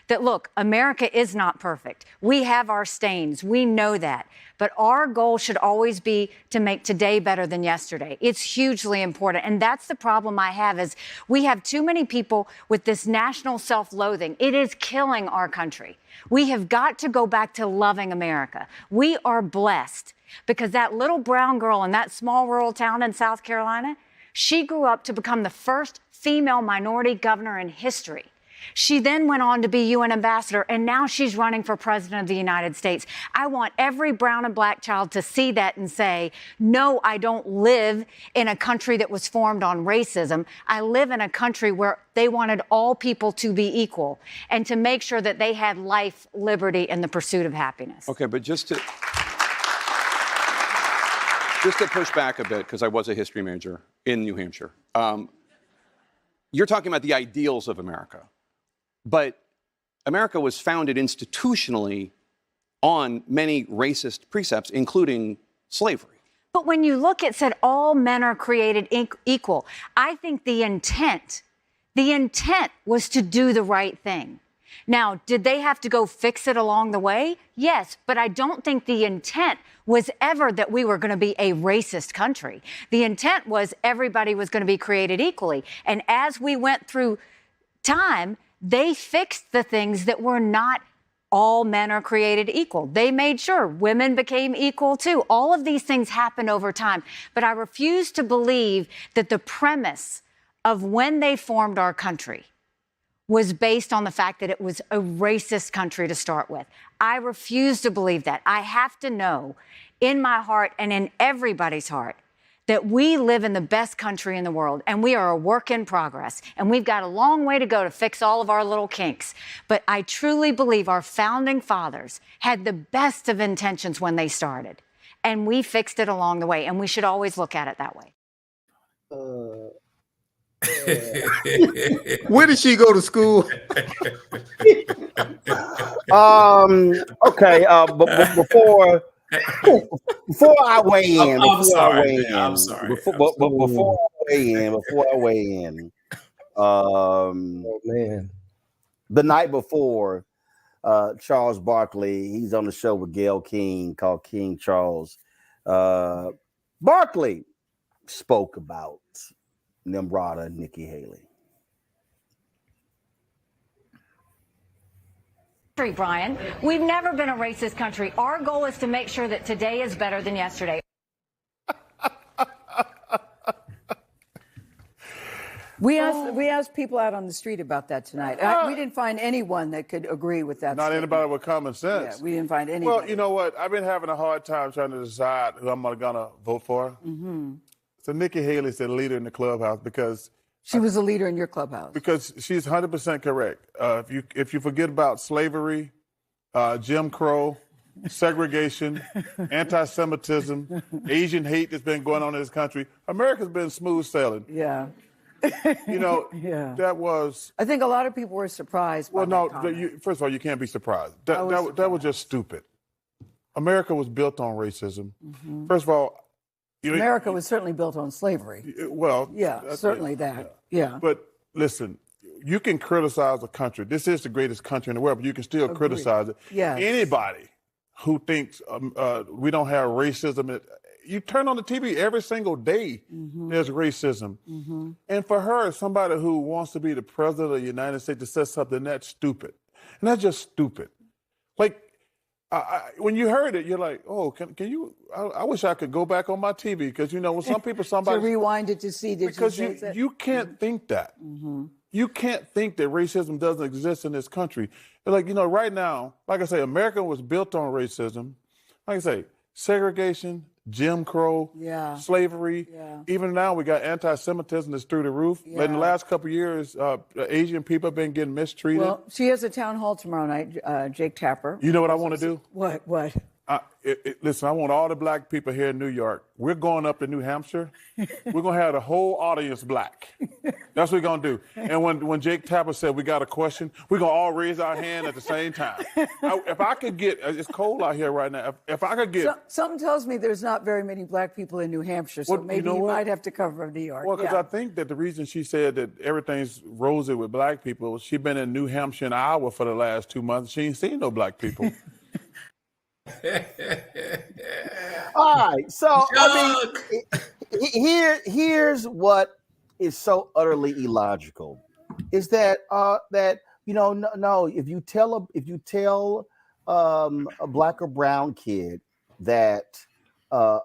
that, look, America is not perfect. We have our stains. We know that. But our goal should always be to make today better than yesterday. It's hugely important. And that's the problem I have, is we have too many people with this national self-loathing. It is killing our country. We have got to go back to loving America. We are blessed because that little brown girl in that small rural town in South Carolina, she grew up to become the first female minority governor in history. She then went on to be UN ambassador, and now she's running for president of the United States. I want every brown and black child to see that and say, no, I don't live in a country that was formed on racism. I live in a country where they wanted all people to be equal and to make sure that they had life, liberty, and the pursuit of happiness. Okay, but just to push back a bit, because I was a history major in New Hampshire, you're talking about the ideals of America. But America was founded institutionally on many racist precepts, including slavery. But when you look at said all men are created equal, I think the intent was to do the right thing. Now, did they have to go fix it along the way? Yes, but I don't think the intent was ever that we were going to be a racist country. The intent was everybody was going to be created equally. And as we went through time, they fixed the things that were not all men are created equal. They made sure women became equal too. All of these things happened over time. But I refuse to believe that the premise of when they formed our country was based on the fact that it was a racist country to start with. I refuse to believe that. I have to know in my heart and in everybody's heart that we live in the best country in the world, and we are a work in progress, and we've got a long way to go to fix all of our little kinks. But I truly believe our founding fathers had the best of intentions when they started, and we fixed it along the way, and we should always look at it that way. Where did she go to school? Okay, but before I weigh in, before I weigh in, the night before, Charles Barkley, he's on the show with Gayle King called King Charles. Barkley spoke about Nimarata Nikki Haley. Brian, we've never been a racist country. Our goal is to make sure that today is better than yesterday. We asked people out on the street about that tonight. We didn't find anyone that could agree with that. Not statement. anybody with common sense. Yeah, we didn't find anybody. Well, you know what? I've been having a hard time trying to decide who I'm gonna vote for. Mm-hmm. So Nikki Haley's the leader in the clubhouse because she was a leader in your clubhouse. Because she's 100% correct. If you forget about slavery, Jim Crow, segregation, anti-Semitism, Asian hate that's been going on in this country, America's been smooth sailing. Yeah. You know, that was. I think a lot of people were surprised. Well, by no. First of all, you can't be surprised. That was just stupid. America was built on racism. Mm-hmm. First of all, America was certainly built on slavery. Well, yeah, certainly that. Yeah. But listen, you can criticize a country. This is the greatest country in the world, but you can still criticize it. Yeah. Anybody who thinks we don't have racism. You turn on the TV every single day, there's racism. Mm-hmm. And for her, somebody who wants to be the president of the United States to say something that's stupid. And that's just stupid. Like, when you heard it, you're like, oh, can you, I wish I could go back on my TV because, you know, when some people, somebody. To rewind it to see, because you can't think that. Mm-hmm. You can't think that racism doesn't exist in this country. Like, you know, right now, like I say, America was built on racism. Like I say, segregation, Jim Crow, slavery. Yeah. Even now, we got anti-Semitism that's through the roof. Yeah. In the last couple of years, Asian people have been getting mistreated. Well, she has a town hall tomorrow night, Jake Tapper. You know what I want to do? What? Listen, I want all the black people here in New York. We're going up to New Hampshire. We're going to have the whole audience black. That's what we're going to do. And when Jake Tapper said we got a question, we're going to all raise our hand at the same time. If I could get, it's cold out here right now. If I could get. Something tells me there's not very many black people in New Hampshire, so maybe you might have to cover New York. Well, because I think that the reason she said that everything's rosy with black people, she's been in New Hampshire an hour for the last 2 months. She ain't seen no black people. All right, so I mean, here's what is so utterly illogical, is that no, if you tell a black or brown kid that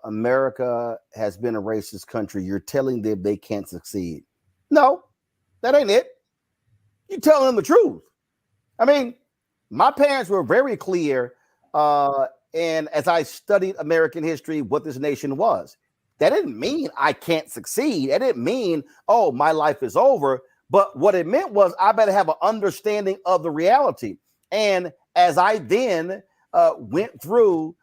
America has been a racist country, you're telling them they can't succeed. No, that ain't it. You're telling them the truth. I mean, my parents were very clear. And as I studied American history, what this nation was, that didn't mean I can't succeed. That didn't mean, oh, my life is over. But what it meant was I better have an understanding of the reality. And as I then went through,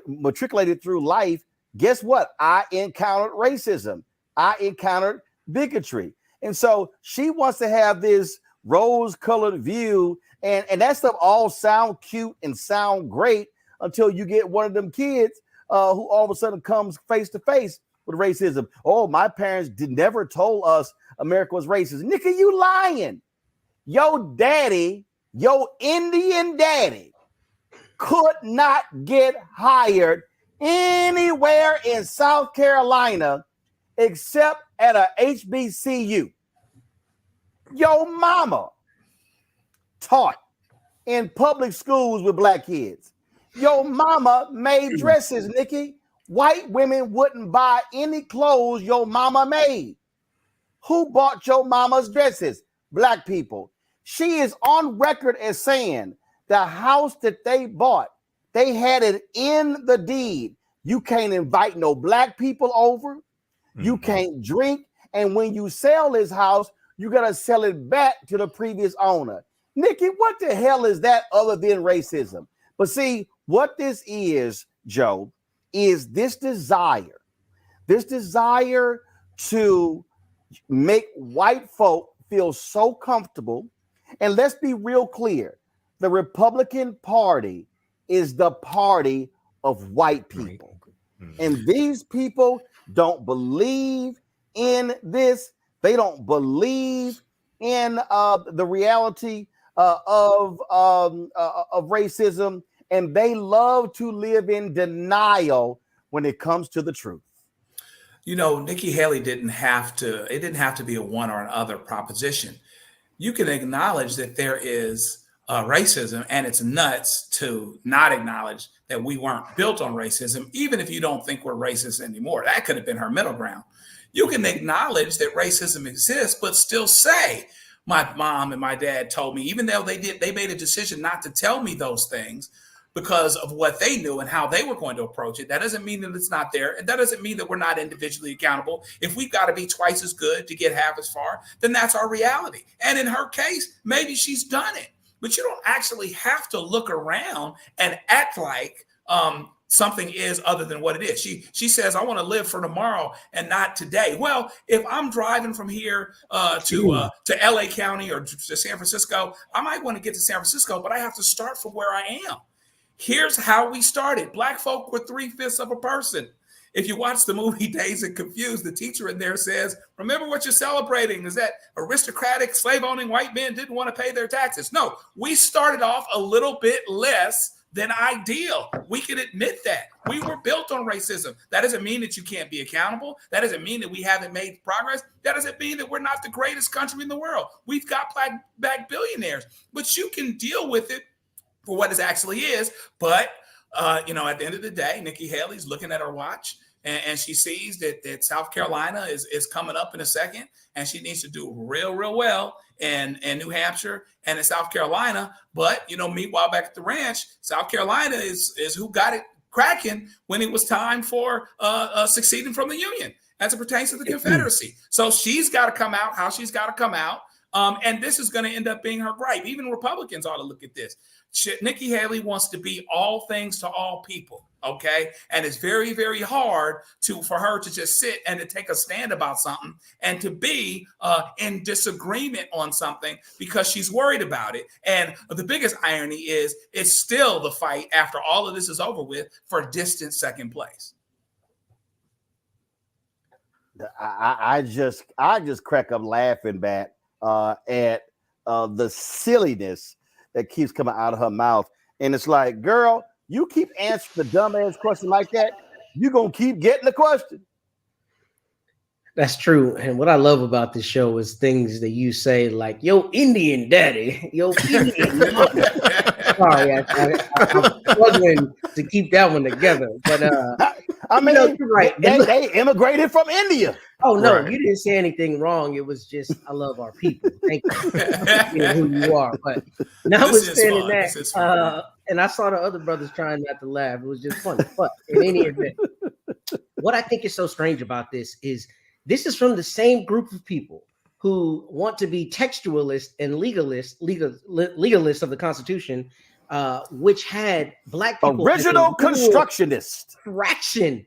matriculated through life, guess what? I encountered racism. I encountered bigotry. And so she wants to have this rose-colored view. And that stuff all sound cute and sound great until you get one of them kids who all of a sudden comes face to face with racism. Oh, my parents never told us America was racist. Nikki, you lying. Your daddy, your Indian daddy, could not get hired anywhere in South Carolina except at a HBCU. Your mama taught in public schools with black kids. Your mama made dresses, Nikki. White women wouldn't buy any clothes your mama made. Who bought your mama's dresses? Black people. She is on record as saying the house that they bought, they had it in the deed. You can't invite no black people over. You can't drink. And when you sell this house, you got to sell it back to the previous owner. Nikki, what the hell is that other than racism? But see, what this is, Joe, is this desire to make white folk feel so comfortable. And let's be real clear. The Republican Party is the party of white people. And these people don't believe in this. They don't believe in the reality of racism, and they love to live in denial when it comes to the truth. Nikki Haley didn't have to, it didn't have to be a one or another proposition. You can acknowledge that there is racism, and it's nuts to not acknowledge that we weren't built on racism, even if you don't think we're racist anymore. That could have been her middle ground. You can acknowledge that racism exists, but still say, my mom and my dad told me, even though they made a decision not to tell me those things because of what they knew and how they were going to approach it. That doesn't mean that it's not there. And that doesn't mean that we're not individually accountable. If we've got to be twice as good to get half as far, then that's our reality. And in her case, maybe she's done it. But you don't actually have to look around and act like something is other than what it is. She says, I want to live for tomorrow and not today. Well, if I'm driving from here to LA County or to San Francisco, I might want to get to San Francisco, but I have to start from where I am. Here's how we started. Black folk were 3/5 of a person. If you watch the movie Dazed and Confused, the teacher in there says, remember what you're celebrating is that aristocratic slave-owning white men didn't want to pay their taxes. No, we started off a little bit less than ideal. We can admit that. We were built on racism. That doesn't mean that you can't be accountable. That doesn't mean that we haven't made progress. That doesn't mean that we're not the greatest country in the world. We've got black billionaires, but you can deal with it for what it actually is. But, at the end of the day, Nikki Haley's looking at her watch and she sees that South Carolina is coming up in a second, and she needs to do real, real well in New Hampshire and in South Carolina. But, meanwhile, back at the ranch, South Carolina is who got it cracking when it was time for succeeding from the Union as it pertains to the Confederacy. So she's got to come out how she's got to come out. And this is going to end up being her gripe. Even Republicans ought to look at this. Nikki Haley wants to be all things to all people, okay? And it's very, very hard for her to just sit and to take a stand about something and to be in disagreement on something because she's worried about it. And the biggest irony is it's still the fight after all of this is over with for distant second place. I just crack up laughing back at the silliness that keeps coming out of her mouth. And it's like, girl, you keep answering the dumbass question like that, you're going to keep getting the question. That's true. And what I love about this show is things that you say like, yo, Indian daddy, yo, Indian mama. Sorry, I'm struggling to keep that one together. But I mean, you're right. They immigrated from India. Oh, no, right. You didn't say anything wrong. It was just, I love our people. Thank you. Who you are. But notwithstanding that, and I saw the other brothers trying not to laugh. It was just funny. But in any event, what I think is so strange about this is from the same group of people who want to be textualists and legalists of the Constitution, which had black people original constructionists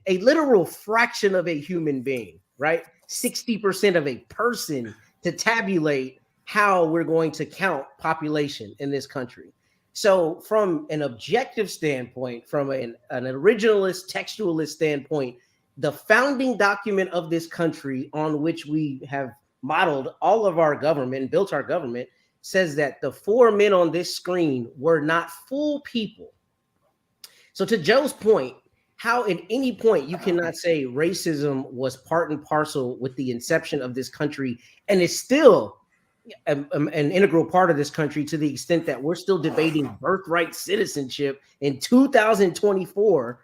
a literal fraction of a human being, right? 60% of a person to tabulate how we're going to count population in this country. So from an objective standpoint, from an originalist, textualist standpoint, the founding document of this country on which we have modeled all of our government and built our government says that the four men on this screen were not full people. So to Joe's point, how at any point you cannot say racism was part and parcel with the inception of this country and is still an integral part of this country to the extent that we're still debating birthright citizenship in 2024.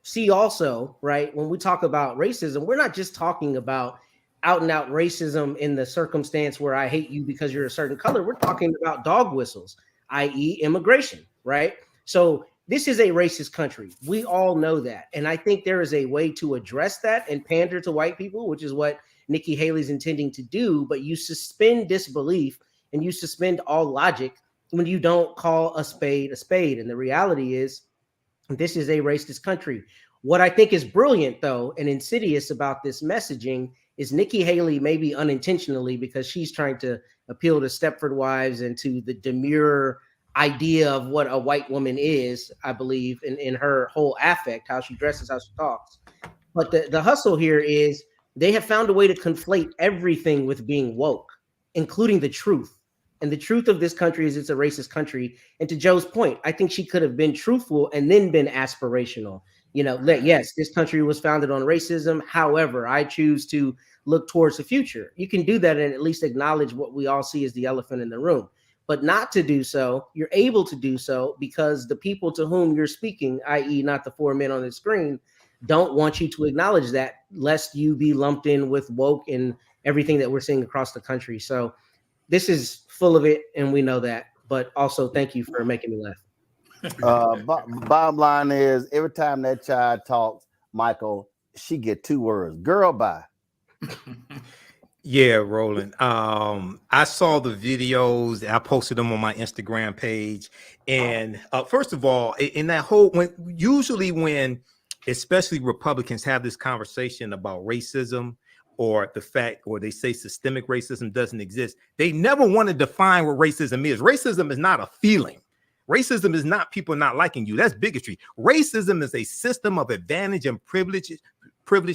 See also, right, when we talk about racism, we're not just talking about out and out racism in the circumstance where I hate you because you're a certain color. We're talking about dog whistles, i.e. immigration, right? So this is a racist country. We all know that. And I think there is a way to address that and pander to white people, which is what Nikki Haley's intending to do. But you suspend disbelief and you suspend all logic when you don't call a spade a spade. And the reality is this is a racist country. What I think is brilliant, though, and insidious about this messaging is Nikki Haley, maybe unintentionally, because she's trying to appeal to Stepford wives and to the demure idea of what a white woman is, I believe, in her whole affect, how she dresses, how she talks. But the hustle here is they have found a way to conflate everything with being woke, including the truth. And the truth of this country is it's a racist country. And to Joe's point, I think she could have been truthful and then been aspirational. Yes, this country was founded on racism. However, I choose to look towards the future. You can do that and at least acknowledge what we all see as the elephant in the room. But not to do so, you're able to do so because the people to whom you're speaking, i.e. not the four men on the screen, don't want you to acknowledge that, lest you be lumped in with woke and everything that we're seeing across the country. So this is full of it, and we know that. But also, thank you for making me laugh. Bottom line is, every time that child talks, Michael, she get 2 words. Girl, bye. Yeah, Roland. I saw the videos. I posted them on my Instagram page. And first of all, in that whole, when especially Republicans have this conversation about racism or the fact, or they say systemic racism doesn't exist, they never want to define what racism is. Racism is not a feeling. Racism is not people not liking you. That's bigotry. Racism is a system of advantage and privilege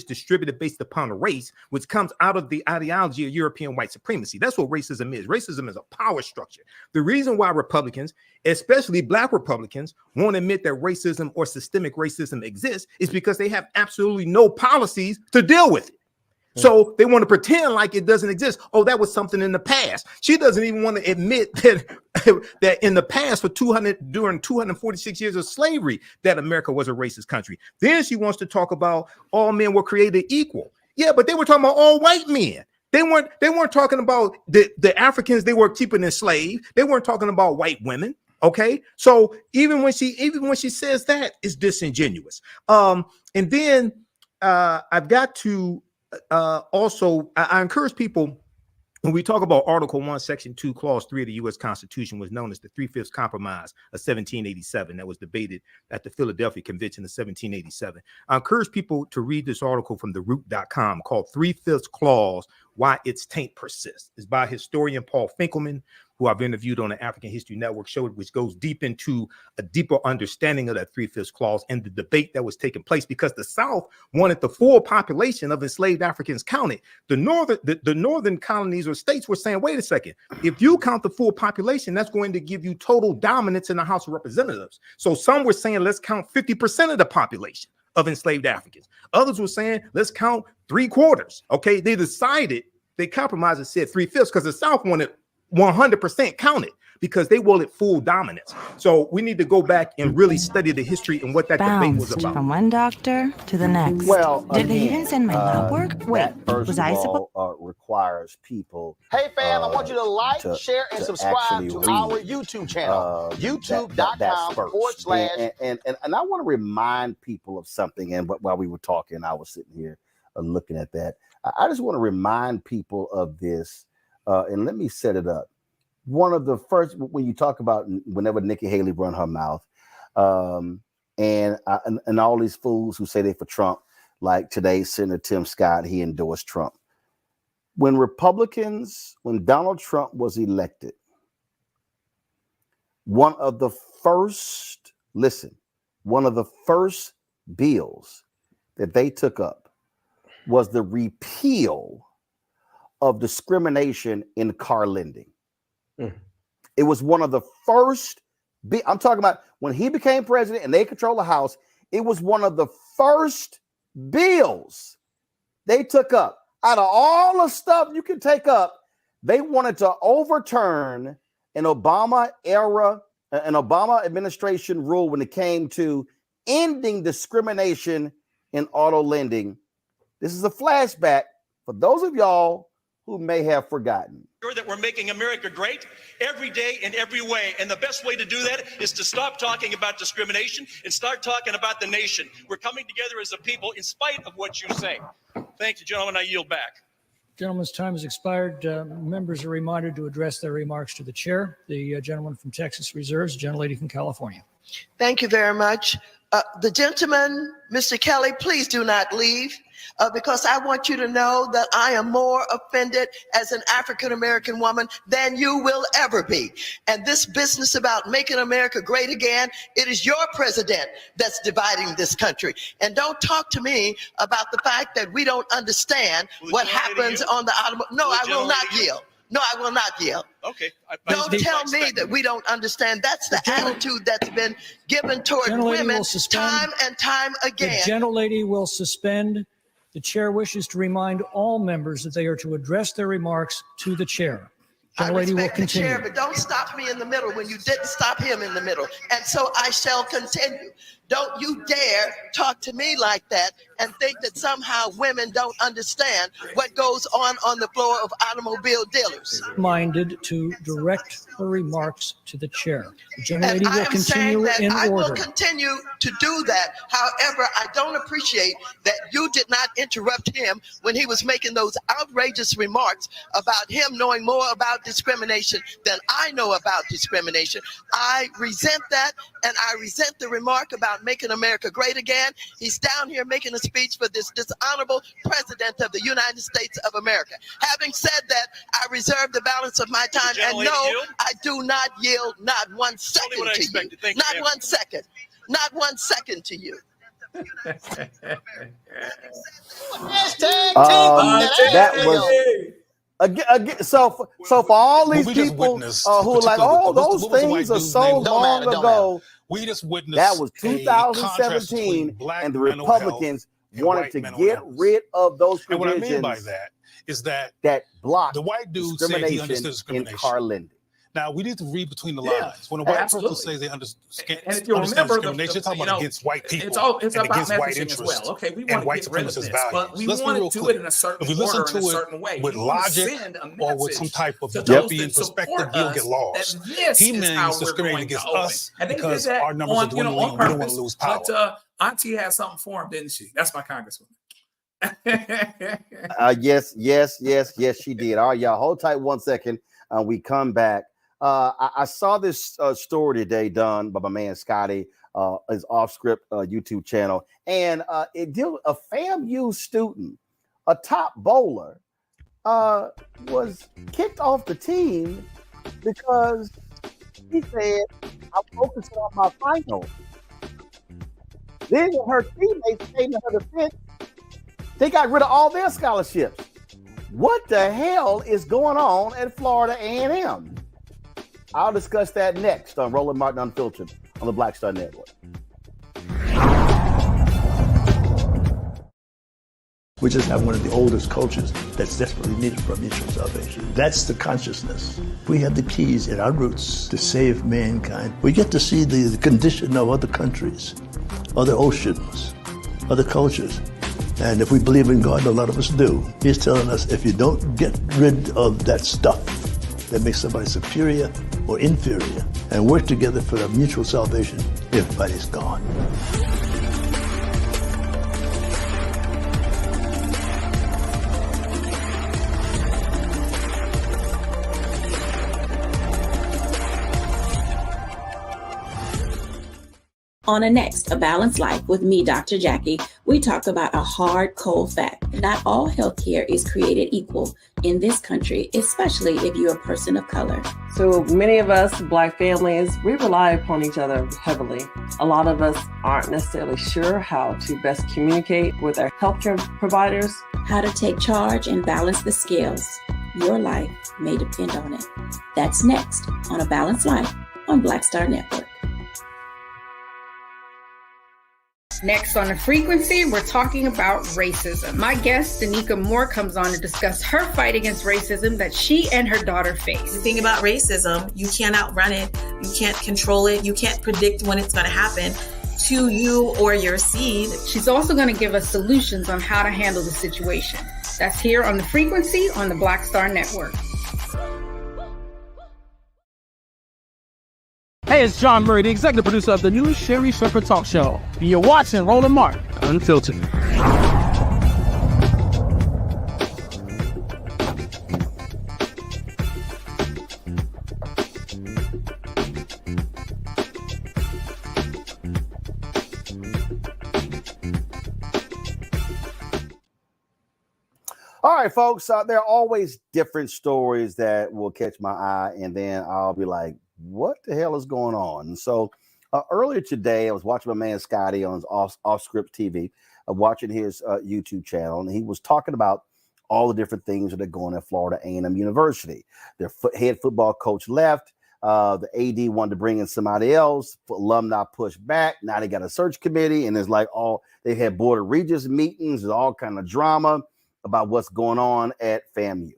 distributed based upon a race, which comes out of the ideology of European white supremacy. That's what racism is. Racism is a power structure. The reason why Republicans, especially Black Republicans, won't admit that racism or systemic racism exists is because they have absolutely no policies to deal with it. So they want to pretend like it doesn't exist. Oh, that was something in the past. She doesn't even want to admit that in the past during 246 years of slavery, that America was a racist country. Then she wants to talk about all men were created equal. Yeah, but they were talking about all white men. They weren't talking about the Africans they were keeping enslaved. They weren't talking about white women. Okay, so even when she says that, it's disingenuous. And then I've got to. Also, I encourage people, when we talk about Article 1, Section 2, Clause 3 of the U.S. Constitution, was known as the Three-Fifths Compromise of 1787 that was debated at the Philadelphia Convention of 1787. I encourage people to read this article from theroot.com called Three-Fifths Clause, Why Its Taint Persists. It's by historian Paul Finkelman, who I've interviewed on the African History Network show, which goes deep into a deeper understanding of that Three-Fifths Clause and the debate that was taking place, because the South wanted the full population of enslaved Africans counted. The northern colonies or states were saying, wait a second, if you count the full population, that's going to give you total dominance in the House of Representatives. So some were saying, let's count 50% of the population of enslaved Africans. Others were saying, let's count 3/4. Okay, they compromised and said 3/5 because the South wanted 100% counted because they wanted full dominance. So we need to go back and really study the history and what that debate was about. From one doctor to the next. Well, did they even send my lab work? Wait, was I supposed? Requires people. Hey fam, I want you to like, share, and subscribe to our YouTube channel, youtube.com/. And I want to remind people of something. And while we were talking, I was sitting here looking at that. I just want to remind people of this. And let me set it up. One of the first, when you talk about whenever Nikki Haley run her mouth, and all these fools who say they for Trump, like today, Senator Tim Scott, he endorsed Trump. When Donald Trump was elected, one of the first bills that they took up was the repeal of discrimination in car lending. It was one of the first. I'm talking about when he became president and they control the House. It was one of the first bills they took up. Out of all the stuff you can take up, they wanted to overturn an Obama administration rule when it came to ending discrimination in auto lending. This is a flashback for those of y'all who may have forgotten. That we're making America great every day in every way. And the best way to do that is to stop talking about discrimination and start talking about the nation. We're coming together as a people in spite of what you say. Thank you, gentlemen. I yield back. Gentleman's time has expired. Members are reminded to address their remarks to the chair. The gentleman from Texas reserves, the gentlelady from California. Thank you very much. The gentleman, Mr. Kelly, please do not leave because I want you to know that I am more offended as an African-American woman than you will ever be. And this business about making America great again, it is your president that's dividing this country. And don't talk to me about the fact that we don't understand what happens on the automobile. No, I will not yield. No, I will not yell. Okay. Don't tell me that we don't understand. That's the attitude that's been given toward women time and time again. The gentlelady will suspend. The chair wishes to remind all members that they are to address their remarks to the chair. I Gentlelady will respect the continue. chair, but don't stop me in the middle when you didn't stop him in the middle. And so I shall continue. Don't you dare talk to me like that and think that somehow women don't understand what goes on the floor of automobile dealers. Minded to direct her remarks to the chair. The And gentlelady I will am continue saying that in I will order. continue to do that. However, I don't appreciate that you did not interrupt him when he was making those outrageous remarks about him knowing more about discrimination than I know about discrimination. I resent that, and I resent the remark about making America great again. He's down here making a speech for this dishonorable president of the United States of America. Having said that, I reserve the balance of my time, and no, I do not yield not 1 second to you. Not 1 second. Not 1 second to you. That was again. So for all these people who are like, oh, those things are so long ago. We just witnessed that was 2017, and the Republicans wanted to get rid of those provisions. And what I mean by that is that block the white dude said he understood discrimination. In Carlinden. Now, we need to read between the lines. When a white person says they understand discrimination, they're talking about against white people it's and about against white messaging interests as well. Okay, we want to white get rid of this, values. but we Let's want be real to do clear. it in a certain If we listen order, to in a it certain way. with logic or with some type of utopian perspective, you'll get lost. He means discriminating against us because our numbers are dwindling and we don't want to lose power. But Auntie had something for him, didn't she? That's my congresswoman. Yes, she did. All right, y'all, hold tight 1 second. We come back. I saw this story today done by my man Scotty, his off-script YouTube channel, and it deals a FAMU student, a top bowler, was kicked off the team because he said, "I'm focusing on my finals." Then her teammates came to her defense. They got rid of all their scholarships. What the hell is going on at Florida A&M? I'll discuss that next on Roland Martin Unfiltered on the Black Star Network. We just have one of the oldest cultures that's desperately needed for mutual salvation. That's the consciousness. We have the keys in our roots to save mankind. We get to see the condition of other countries, other oceans, other cultures. And if we believe in God, a lot of us do, He's telling us if you don't get rid of that stuff that makes somebody superior or inferior and work together for the mutual salvation, everybody's gone. On a next, A Balanced Life with me, Dr. Jackie, we talk about a hard, cold fact. Not all healthcare is created equal in this country, especially if you're a person of color. So many of us, Black families, we rely upon each other heavily. A lot of us aren't necessarily sure how to best communicate with our healthcare providers. How to take charge and balance the scales. Your life may depend on it. That's next on A Balanced Life on Black Star Network. Next on The Frequency, we're talking about racism. My guest, Danica Moore, comes on to discuss her fight against racism that she and her daughter face. The thing about racism, you can't outrun it. You can't control it. You can't predict when it's going to happen to you or your seed. She's also going to give us solutions on how to handle the situation. That's here on The Frequency on the Black Star Network. Hey, it's John Murray, the executive producer of the new Sherry Shepherd Talk Show. And you're watching Roland Martin Unfiltered. All right, folks, there are always different stories that will catch my eye, and then I'll be like, what the hell is going on? And so earlier today, I was watching my man Scotty on his off-script TV, watching his YouTube channel, and he was talking about all the different things that are going at Florida A&M University. Their head football coach left. The AD wanted to bring in somebody else. Alumni pushed back. Now they got a search committee, and it's like they had board of regents meetings. There's all kind of drama about what's going on at FAMU.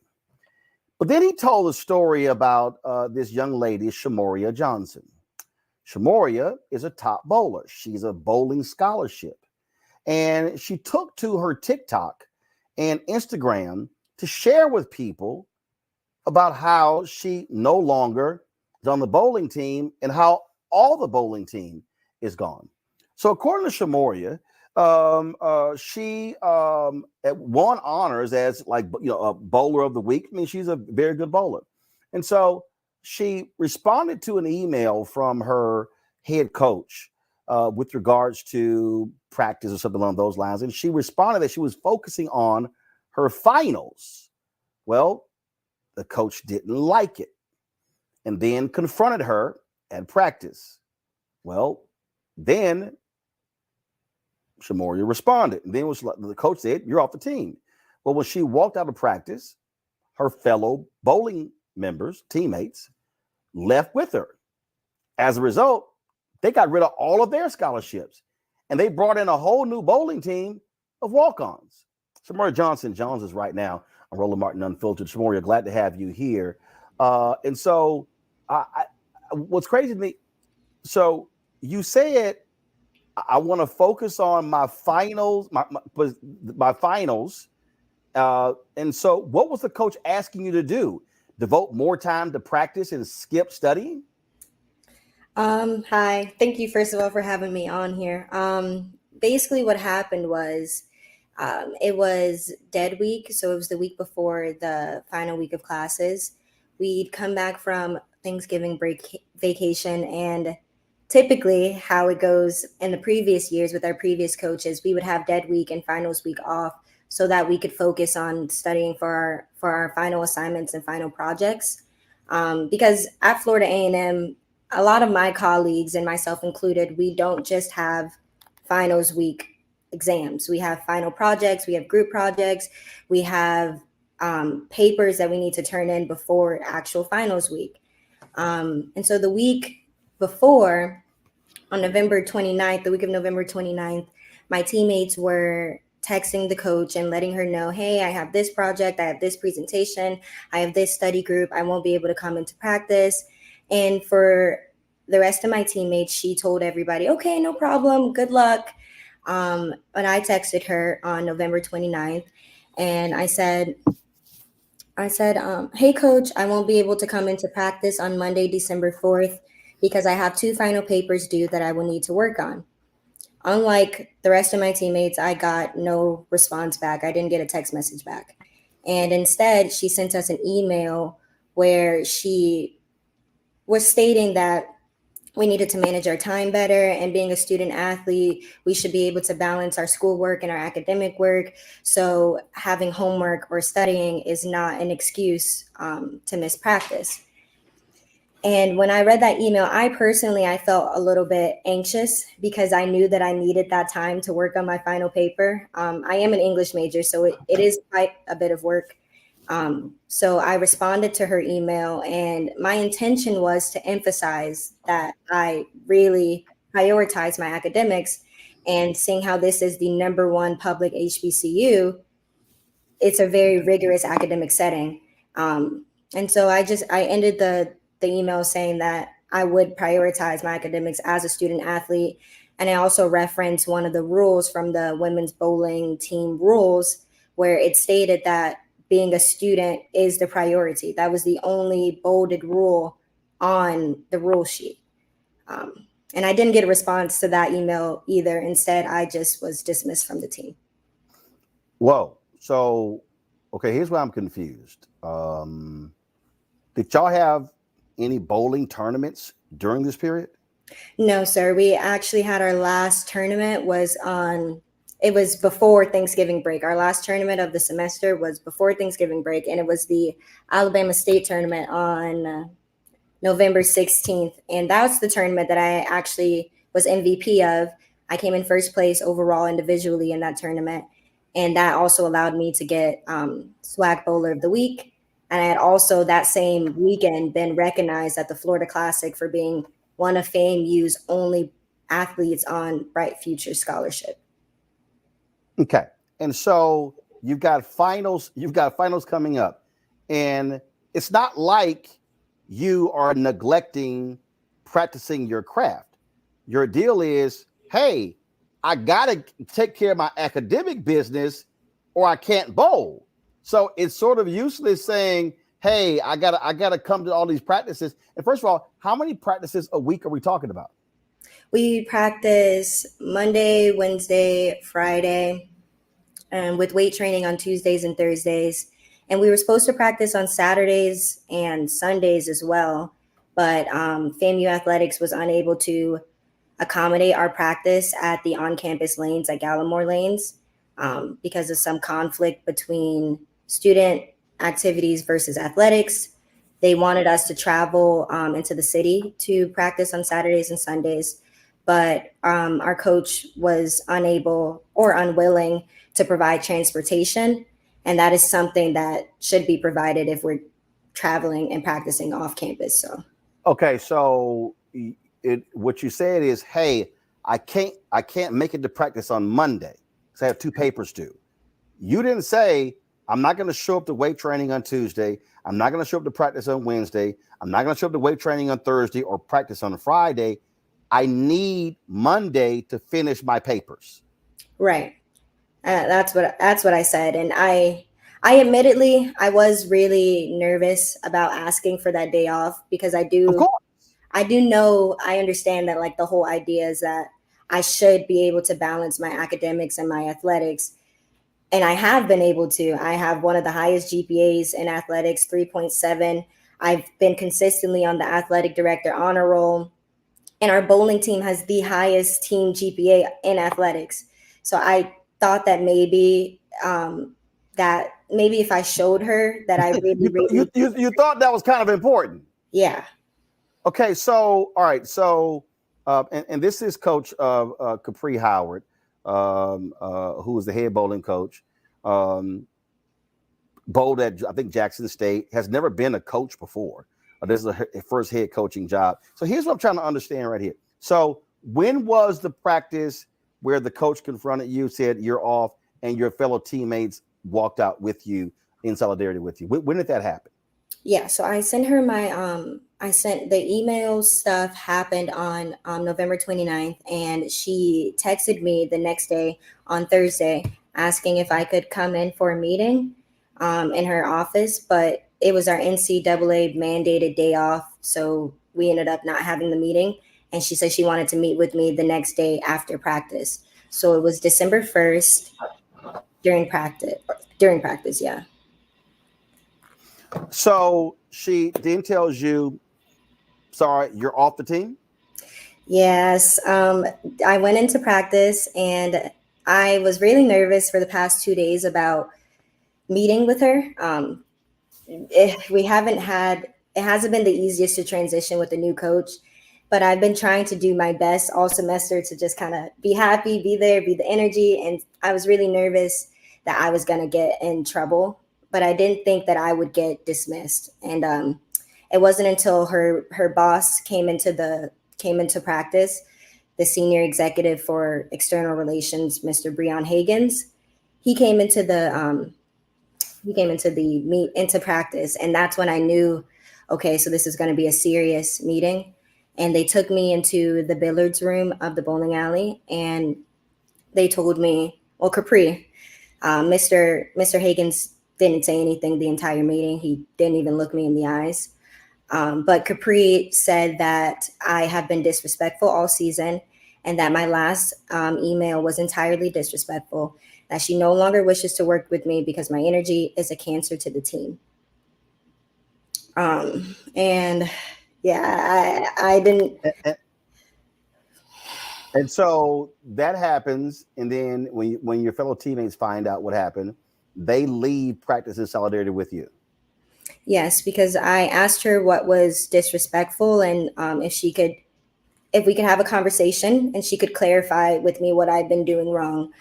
But then he told a story about this young lady, Shamoria Johnson. Shamoria is a top bowler. She's a bowling scholarship. And she took to her TikTok and Instagram to share with people about how she no longer is on the bowling team and how all the bowling team is gone. So according to Shamoria, she won honors as a bowler of the week. I mean, she's a very good bowler. And so she responded to an email from her head coach with regards to practice or something along those lines. And she responded that she was focusing on her finals. Well, the coach didn't like it and then confronted her at practice. Well, then Shamoria responded. And then the coach said, "You're off the team." Well, when she walked out of practice, her fellow bowling members, teammates, left with her. As a result, they got rid of all of their scholarships and they brought in a whole new bowling team of walk-ons. Shamoria Jones is right now on Roland Martin Unfiltered. Shamoria, glad to have you here. And so what's crazy to me, so you said, I want to focus on my finals, my finals. And so what was the coach asking you to do? Devote more time to practice and skip studying? Hi, thank you first of all for having me on here. Basically what happened was it was dead week. So it was the week before the final week of classes. We'd come back from Thanksgiving break vacation, and typically how it goes in the previous years with our previous coaches, we would have dead week and finals week off so that we could focus on studying for our final assignments and final projects. Because at Florida A&M, a lot of my colleagues and myself included, we don't just have finals week exams. We have final projects, we have group projects, we have papers that we need to turn in before actual finals week. And so the week before, on November 29th, the week of November 29th, my teammates were texting the coach and letting her know, hey, I have this project, I have this presentation, I have this study group, I won't be able to come into practice. And for the rest of my teammates, she told everybody, okay, no problem, good luck. And I texted her on November 29th and I said, hey, coach, I won't be able to come into practice on Monday, December 4th, because I have 2 final papers due that I will need to work on. Unlike the rest of my teammates, I got no response back. I didn't get a text message back. And instead, she sent us an email where she was stating that we needed to manage our time better, and being a student athlete, we should be able to balance our schoolwork and our academic work. So having homework or studying is not an excuse to miss practice. And when I read that email, I felt a little bit anxious because I knew that I needed that time to work on my final paper. I am an English major, so it is quite a bit of work. So I responded to her email, and my intention was to emphasize that I really prioritize my academics, and seeing how this is the #1 public HBCU, it's a very rigorous academic setting. And so I ended the email saying that I would prioritize my academics as a student athlete. And I also referenced one of the rules from the women's bowling team rules, where it stated that being a student is the priority. That was the only bolded rule on the rule sheet. And I didn't get a response to that email either. Instead, I just was dismissed from the team. Whoa. So, okay, here's where I'm confused. Did y'all have any bowling tournaments during this period? No, sir. We actually had our last tournament it was before Thanksgiving break. Our last tournament of the semester was before Thanksgiving break, and it was the Alabama State tournament on November 16th. And that was the tournament that I actually was MVP of. I came in first place overall individually in that tournament. And that also allowed me to get SWAC Bowler of the Week. And I had also that same weekend been recognized at the Florida Classic for being one of FAMU's only athletes on Bright Future Scholarship. Okay. And so you've got finals coming up. And it's not like you are neglecting practicing your craft. Your deal is, hey, I gotta take care of my academic business or I can't bowl. So it's sort of useless saying, hey, I gotta come to all these practices. And first of all, how many practices a week are we talking about? We practice Monday, Wednesday, Friday, with weight training on Tuesdays and Thursdays. And we were supposed to practice on Saturdays and Sundays as well. But FAMU Athletics was unable to accommodate our practice at the on-campus lanes at Gallimore Lanes because of some conflict between student activities versus athletics. They wanted us to travel into the city to practice on Saturdays and Sundays, but our coach was unable or unwilling to provide transportation. And that is something that should be provided if we're traveling and practicing off campus. So, okay. So what you said is, hey, I can't make it to practice on Monday because I have 2 papers due. You didn't say, I'm not going to show up to weight training on Tuesday. I'm not going to show up to practice on Wednesday. I'm not going to show up to weight training on Thursday or practice on a Friday. I need Monday to finish my papers. Right. That's what I said. And I admittedly, I was really nervous about asking for that day off because I understand that like the whole idea is that I should be able to balance my academics and my athletics. And I have been able to. I have one of the highest GPAs in athletics, 3.7. I've been consistently on the athletic director honor roll. And our bowling team has the highest team GPA in athletics. So I thought that maybe if I showed her that I really you thought that was kind of important. Yeah. Okay. So all right. So and this is Coach Capri Howard, who is the head bowling coach. Bowled at I think Jackson State. Has never been a coach before. This is her first head coaching job. So here's what I'm trying to understand right here. So when was the practice where the coach confronted you, said you're off, and your fellow teammates walked out with you in solidarity with you? When did that happen? Yeah, so I sent her I sent the email stuff happened on November 29th, and she texted me the next day on Thursday asking if I could come in for a meeting in her office, but it was our NCAA mandated day off, so we ended up not having the meeting. And she said she wanted to meet with me the next day after practice. So it was December 1st during practice, yeah. So she then tells you, sorry, you're off the team? Yes. I went into practice and I was really nervous for the past 2 days about meeting with her. It hasn't been the easiest to transition with a new coach, but I've been trying to do my best all semester to just kind of be happy, be there, be the energy. And I was really nervous that I was going to get in trouble, but I didn't think that I would get dismissed. And it wasn't until her boss came into practice, the senior executive for external relations, Mr. Breon Higgins. He came into practice, and that's when I knew, okay, so this is going to be a serious meeting. And they took me into the billiards room of the bowling alley, and they told me, well, Capri, Mr. Higgins didn't say anything the entire meeting. He didn't even look me in the eyes. But Capri said that I have been disrespectful all season and that my last email was entirely disrespectful, that she no longer wishes to work with me because my energy is a cancer to the team. And yeah, I didn't. And so that happens. And then when your fellow teammates find out what happened, they leave practice in solidarity with you. Yes, because I asked her what was disrespectful and if we could have a conversation and she could clarify with me what I've been doing wrong.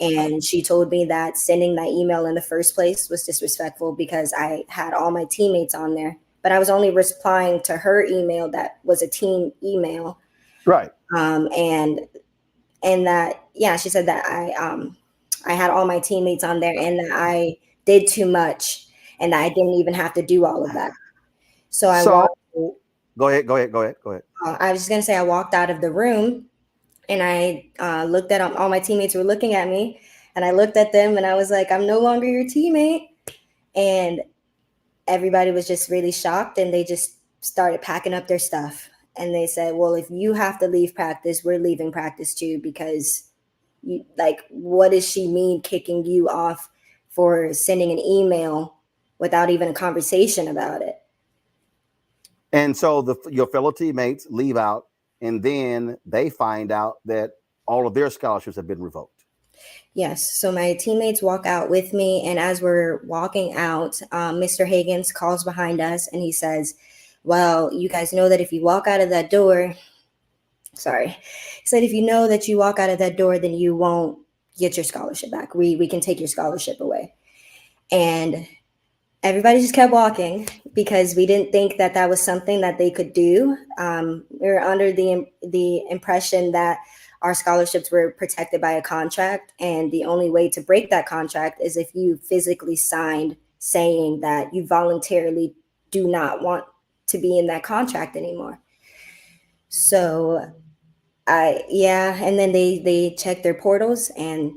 And she told me that sending that email in the first place was disrespectful because I had all my teammates on there, but I was only replying to her email that was a team email. Right. And that, yeah, she said that I had all my teammates on there and that I did too much and that I didn't even have to do all of that. So go ahead. I was just going to say I walked out of the room and I looked at all my teammates were looking at me and I looked at them and I was like, I'm no longer your teammate. And everybody was just really shocked and they just started packing up their stuff. And they said, well, if you have to leave practice, we're leaving practice too, because what does she mean kicking you off for sending an email without even a conversation about it? And so your fellow teammates leave out, and then they find out that all of their scholarships have been revoked. Yes. So my teammates walk out with me. And as we're walking out, Mr. Higgins calls behind us and he says, well, you guys know that if you walk out of that door, he said, if you know that you walk out of that door, then you won't get your scholarship back. We can take your scholarship away. And everybody just kept walking because we didn't think that that was something that they could do. We were under the impression that our scholarships were protected by a contract. And the only way to break that contract is if you physically signed saying that you voluntarily do not want to be in that contract anymore. So and then they checked their portals and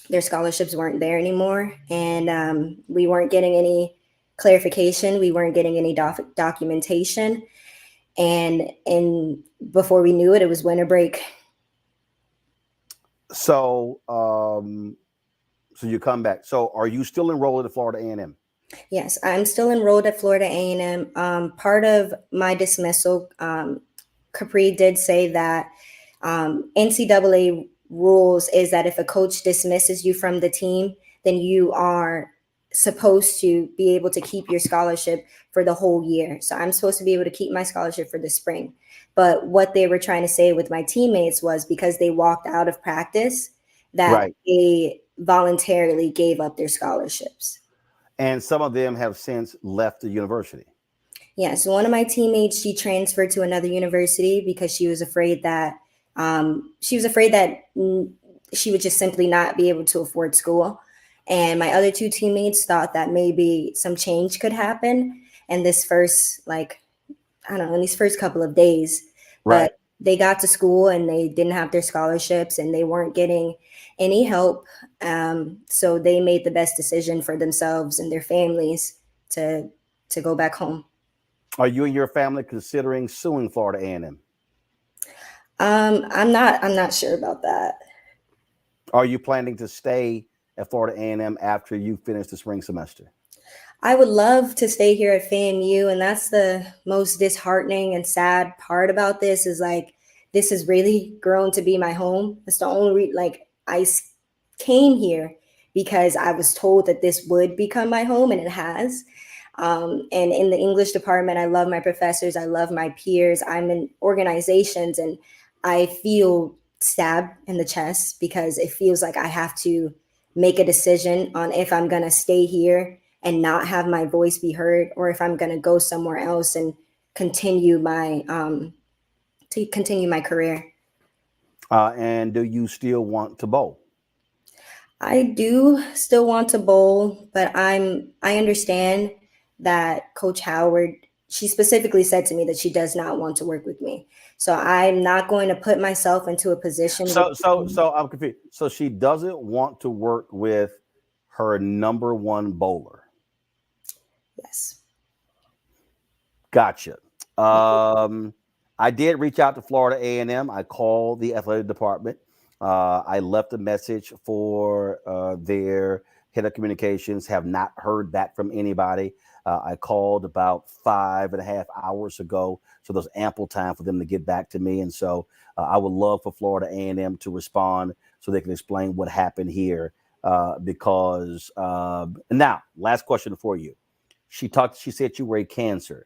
their scholarships weren't there anymore. And we weren't getting any clarification. We weren't getting any documentation. And before we knew it, it was winter break. So, so you come back. So are you still enrolled at Florida A&M? Yes, I'm still enrolled at Florida A&M. Part of my dismissal, Capri did say that NCAA rules is that if a coach dismisses you from the team, then you are supposed to be able to keep your scholarship for the whole year. So I'm supposed to be able to keep my scholarship for the spring. But what they were trying to say with my teammates was because they walked out of practice, that they voluntarily gave up their scholarships. And some of them have since left the university. Yeah, so one of my teammates, she transferred to another university because she was afraid that she would just simply not be able to afford school. And my other two teammates thought that maybe some change could happen in this first, in these first couple of days. Right. But they got to school and they didn't have their scholarships and they weren't getting any help. So they made the best decision for themselves and their families to go back home. Are you and your family considering suing Florida A&M? I'm not sure about that. Are you planning to stay at Florida A&M after you finish the spring semester? I would love to stay here at FAMU, and that's the most disheartening and sad part about this is this has really grown to be my home. That's the only I came here because I was told that this would become my home, and it has. And in the English department, I love my professors. I love my peers. I'm in organizations, and I feel stabbed in the chest because it feels like I have to make a decision on if I'm going to stay here and not have my voice be heard, or if I'm going to go somewhere else and continue my career. And do you still want to bowl? I do still want to bowl, but I understand that Coach Howard, she specifically said to me that she does not want to work with me. So I'm not going to put myself into a position. So I'm confused. So she doesn't want to work with her number one bowler. Yes. Gotcha. I did reach out to Florida A&M. I called the athletic department. I left a message for their head of communications. Have not heard back from anybody. I called about 5.5 hours ago, so there's ample time for them to get back to me. And so I would love for Florida A&M to respond so they can explain what happened here. Because now, last question for you. She said you were a Cancer.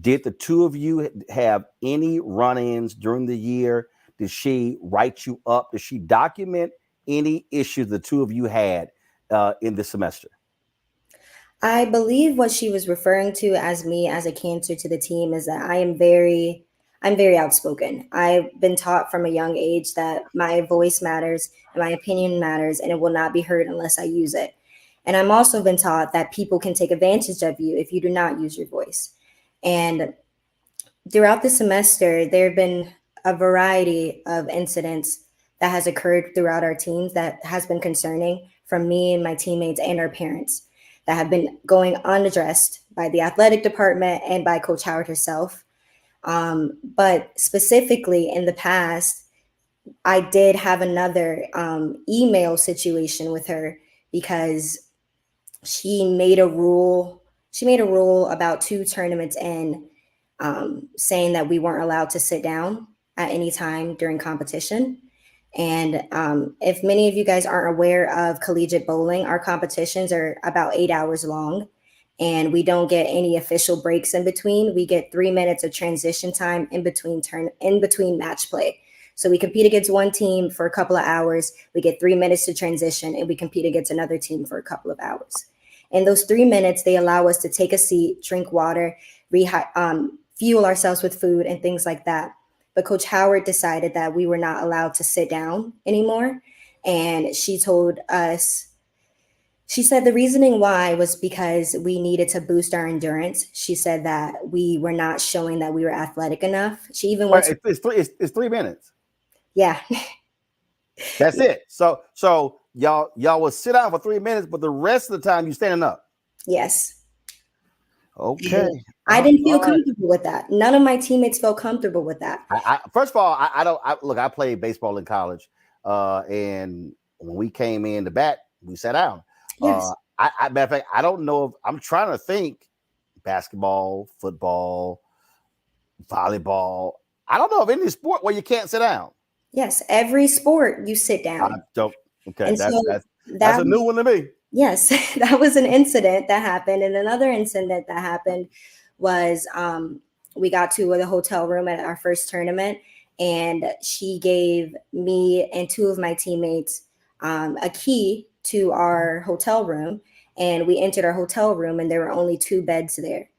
Did the two of you have any run-ins during the year? Did she write you up? Did she document any issues the two of you had in this semester? I believe what she was referring to as me as a cancer to the team is that I'm very outspoken. I've been taught from a young age that my voice matters and my opinion matters, and it will not be heard unless I use it. And I'm also been taught that people can take advantage of you if you do not use your voice. And throughout the semester, there have been a variety of incidents that has occurred throughout our teams that has been concerning from me and my teammates and our parents, that have been going unaddressed by the athletic department and by Coach Howard herself. But specifically in the past, I did have another email situation with her because she made a rule about 2 tournaments in, saying that we weren't allowed to sit down at any time during competition. And if many of you guys aren't aware of collegiate bowling, our competitions are about 8 hours long, and we don't get any official breaks in between. We get 3 minutes of transition time in between match play. So we compete against one team for a couple of hours, we get 3 minutes to transition, and we compete against another team for a couple of hours. In those 3 minutes, they allow us to take a seat, drink water, fuel ourselves with food and things like that. But Coach Howard decided that we were not allowed to sit down anymore. And she told us, she said the reasoning why was because we needed to boost our endurance. She said that we were not showing that we were athletic enough. She even went to, it's 3 minutes. Yeah. That's it. So y'all will sit down for 3 minutes, but the rest of the time you standing up. Yes. Okay. I didn't feel comfortable with that. None of my teammates felt comfortable with that. First of all, I played baseball in college, and when we came in to bat, we sat down. Yes. Matter of fact, I don't know if I'm trying to think basketball, football, volleyball. I don't know of any sport where you can't sit down. Yes, every sport you sit down. I don't. Okay, And that's a new one to me. Yes, that was an incident that happened. And another incident that happened was we got to the hotel room at our first tournament, and she gave me and 2 of my teammates a key to our hotel room. And we entered our hotel room, and there were only 2 beds there.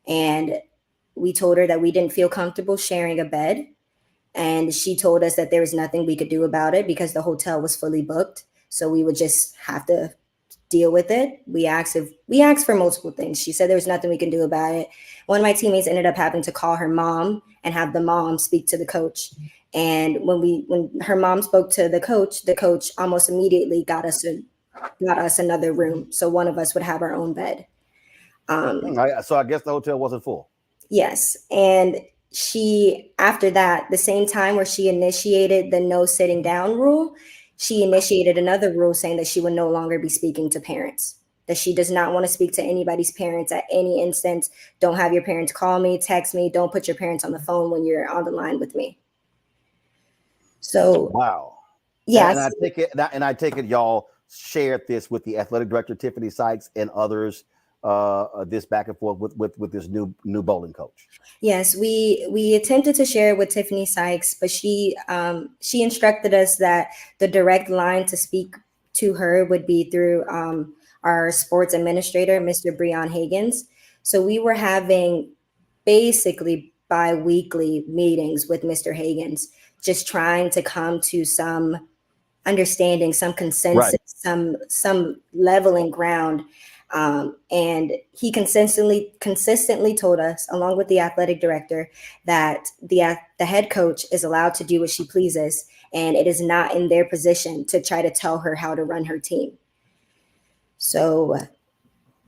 And we told her that we didn't feel comfortable sharing a bed. And she told us that there was nothing we could do about it because the hotel was fully booked. So we would just have to deal with it. We asked for multiple things. She said there was nothing we can do about it. One of my teammates ended up having to call her mom and have the mom speak to the coach. And when her mom spoke to the coach almost immediately got us another room. So one of us would have our own bed. So I guess the hotel wasn't full. Yes. And she, after that, the same time where she initiated the no sitting down rule, she initiated another rule saying that she would no longer be speaking to parents, that she does not want to speak to anybody's parents at any instance. Don't have your parents call me, text me. Don't put your parents on the phone when you're on the line with me. So, wow. Yeah. And I take it y'all shared this with the athletic director, Tiffany Sykes, and others, this back and forth with this new bowling coach. Yes, we attempted to share it with Tiffany Sykes, but she instructed us that the direct line to speak to her would be through our sports administrator, Mr. Breon Higgins. So we were having basically bi-weekly meetings with Mr. Higgins, just trying to come to some understanding, some consensus, right, some leveling ground. And he consistently told us, along with the athletic director, that the head coach is allowed to do what she pleases, and it is not in their position to try to tell her how to run her team. So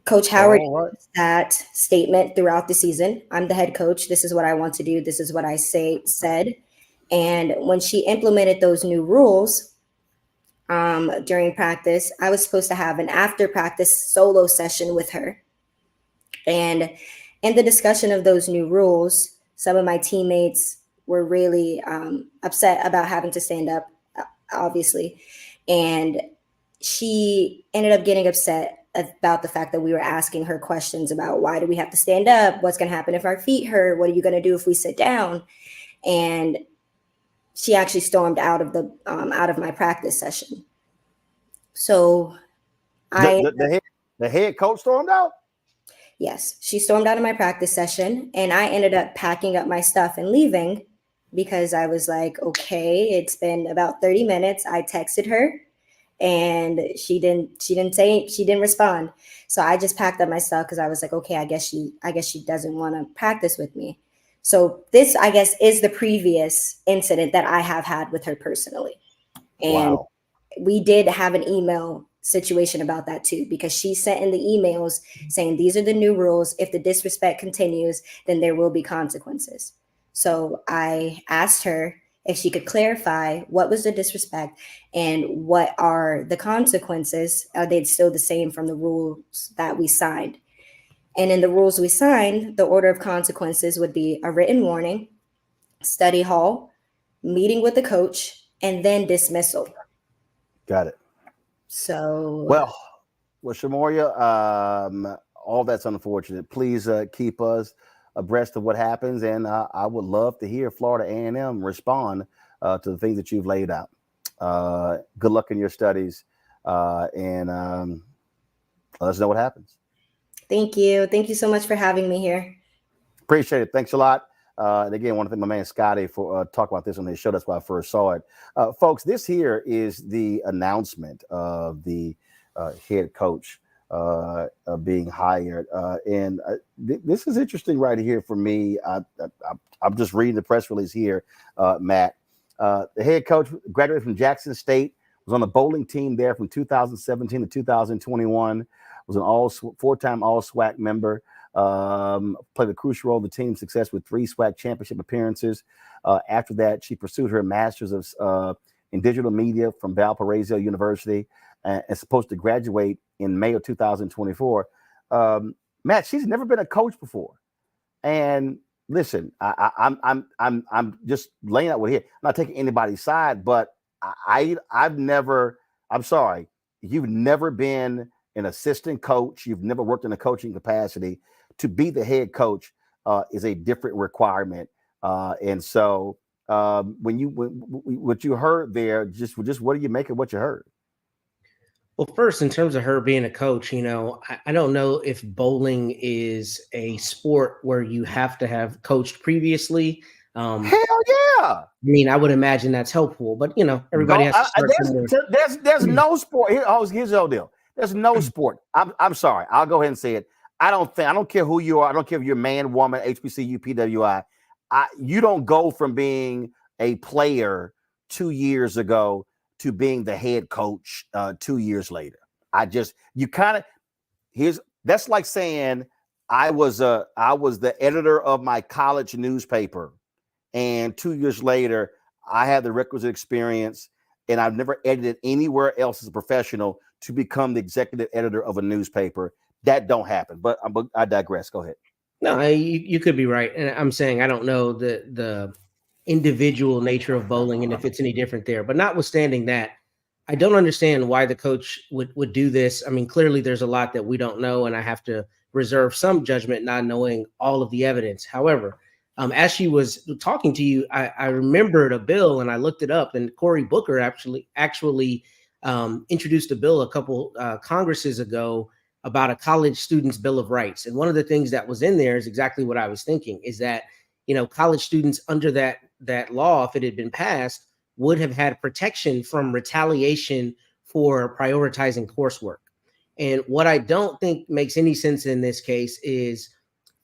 Coach Howard used that statement throughout the season. I'm the head coach. This is what I want to do. This is what I said. And when she implemented those new rules, during practice, I was supposed to have an after practice solo session with her. And in the discussion of those new rules, some of my teammates were really upset about having to stand up, obviously. And she ended up getting upset about the fact that we were asking her questions about why do we have to stand up? What's going to happen if our feet hurt? What are you going to do if we sit down? And she actually stormed out of my practice session. So the head coach stormed out? Yes, she stormed out of my practice session, and I ended up packing up my stuff and leaving because I was like, okay, it's been about 30 minutes. I texted her and she didn't respond. So I just packed up my stuff because I was like, okay, I guess she doesn't want to practice with me. So this, I guess, is the previous incident that I have had with her personally. And we did have an email situation about that too, because she sent in the emails saying these are the new rules. If the disrespect continues, then there will be consequences. So I asked her if she could clarify what was the disrespect and what are the consequences. Are they still the same from the rules that we signed? And in the rules we signed, the order of consequences would be a written warning, study hall, meeting with the coach, and then dismissal. Got it. So well, Shamoria, all that's unfortunate. Please keep us abreast of what happens, and I would love to hear Florida A&M respond to the things that you've laid out. Good luck in your studies, and let us know what happens. Thank you. Thank you so much for having me here. Appreciate it. Thanks a lot. And again, I want to thank my man Scotty for talking about this on his show. That's why I first saw it. Folks, this here is the announcement of the head coach being hired. And this is interesting right here for me. I'm just reading the press release here, Matt. The head coach graduated from Jackson State, was on the bowling team there from 2017 to 2021, was an four-time All-SWAC member. Played a crucial role in the team's success with 3 SWAC championship appearances. After that, she pursued her master's in digital media from Valparaiso University and is supposed to graduate in May of 2024. Matt, she's never been a coach before. And listen, I'm just laying out what here. I'm not taking anybody's side, but I'm sorry, you've never been an assistant coach. You've never worked in a coaching capacity. To be the head coach is a different requirement. And so what you heard there, just what do you make of what you heard? Well, first, in terms of her being a coach, I don't know if bowling is a sport where you have to have coached previously. Hell yeah. I mean, I would imagine that's helpful, but everybody has to start there's no sport. Here's the whole deal. There's no sport. I'm sorry. I'll go ahead and say it. I don't care who you are. I don't care if you're man, woman, HBCU, PWI. You don't go from being a player 2 years ago to being the head coach 2 years later. That's like saying I was the editor of my college newspaper, and 2 years later I had the requisite experience, and I've never edited anywhere else as a professional to become the executive editor of a newspaper. That don't happen. But I digress. Go ahead. No, you could be right. And I'm saying I don't know the individual nature of bowling and if it's any different there. But notwithstanding that, I don't understand why the coach would do this. I mean, clearly there's a lot that we don't know, and I have to reserve some judgment not knowing all of the evidence. However, as she was talking to you, I remembered a bill and I looked it up, and Cory Booker actually introduced a bill a couple Congresses ago about a college student's Bill of Rights. And one of the things that was in there is exactly what I was thinking, is that, college students under that law, if it had been passed, would have had protection from retaliation for prioritizing coursework. And what I don't think makes any sense in this case is,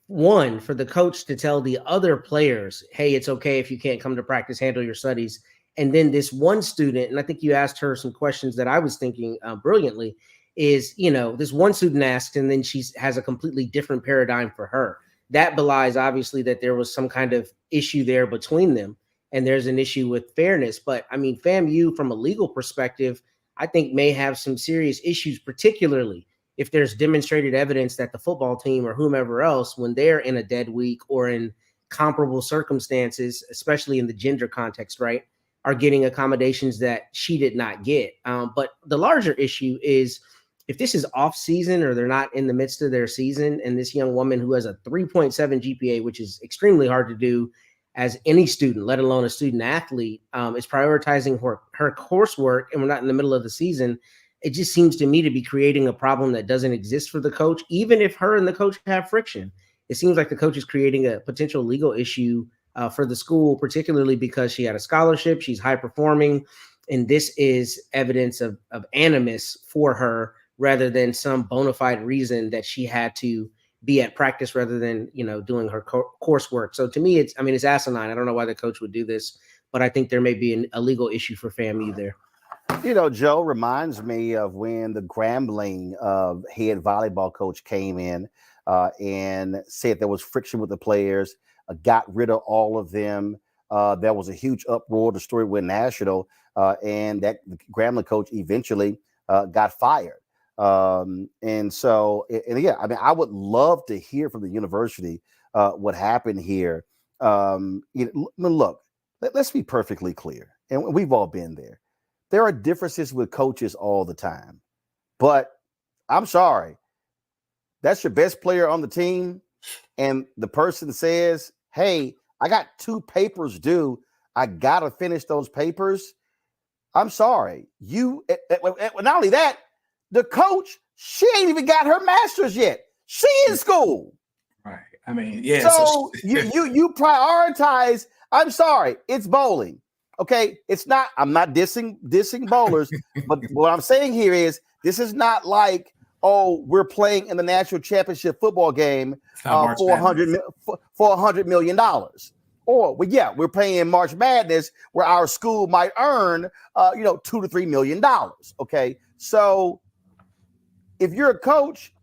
one, for the coach to tell the other players, hey, it's okay if you can't come to practice, handle your studies. And then this one student, and I think you asked her some questions that I was thinking brilliantly, is, this one student asked, and then she has a completely different paradigm for her. That belies, obviously, that there was some kind of issue there between them, and there's an issue with fairness. But I mean, FAMU, from a legal perspective, I think may have some serious issues, particularly if there's demonstrated evidence that the football team or whomever else, when they're in a dead week or in comparable circumstances, especially in the gender context, right, are getting accommodations that she did not get. But the larger issue is, if this is off season or they're not in the midst of their season, and this young woman who has a 3.7 GPA, which is extremely hard to do as any student, let alone a student athlete, is prioritizing her coursework, and we're not in the middle of the season, it just seems to me to be creating a problem that doesn't exist for the coach. Even if her and the coach have friction, it seems like the coach is creating a potential legal issue for the school, particularly because she had a scholarship, she's high performing, and this is evidence of animus for her rather than some bona fide reason that she had to be at practice rather than, doing her coursework. So to me, it's asinine. I don't know why the coach would do this, but I think there may be a legal issue for FAMU there. Joe reminds me of when the Grambling head volleyball coach came in and said there was friction with the players, got rid of all of them. There was a huge uproar. The story went national, and that Grambling coach eventually got fired. And again, I mean, I would love to hear from the university what happened here. Look, let's be perfectly clear, and we've all been there. There are differences with coaches all the time, but I'm sorry, that's your best player on the team, and the person says, "Hey, I got 2 papers due. I gotta finish those papers." I'm sorry, not only that. The coach, she ain't even got her master's yet. She in school. Right. I mean, yeah. So you prioritize. I'm sorry, it's bowling. Okay, it's not. I'm not dissing bowlers, but what I'm saying here is this is not like, oh, we're playing in the national championship football game for $100 million. Or we're playing in March Madness where our school might earn $2 to $3 million. Okay, so if you're a coach,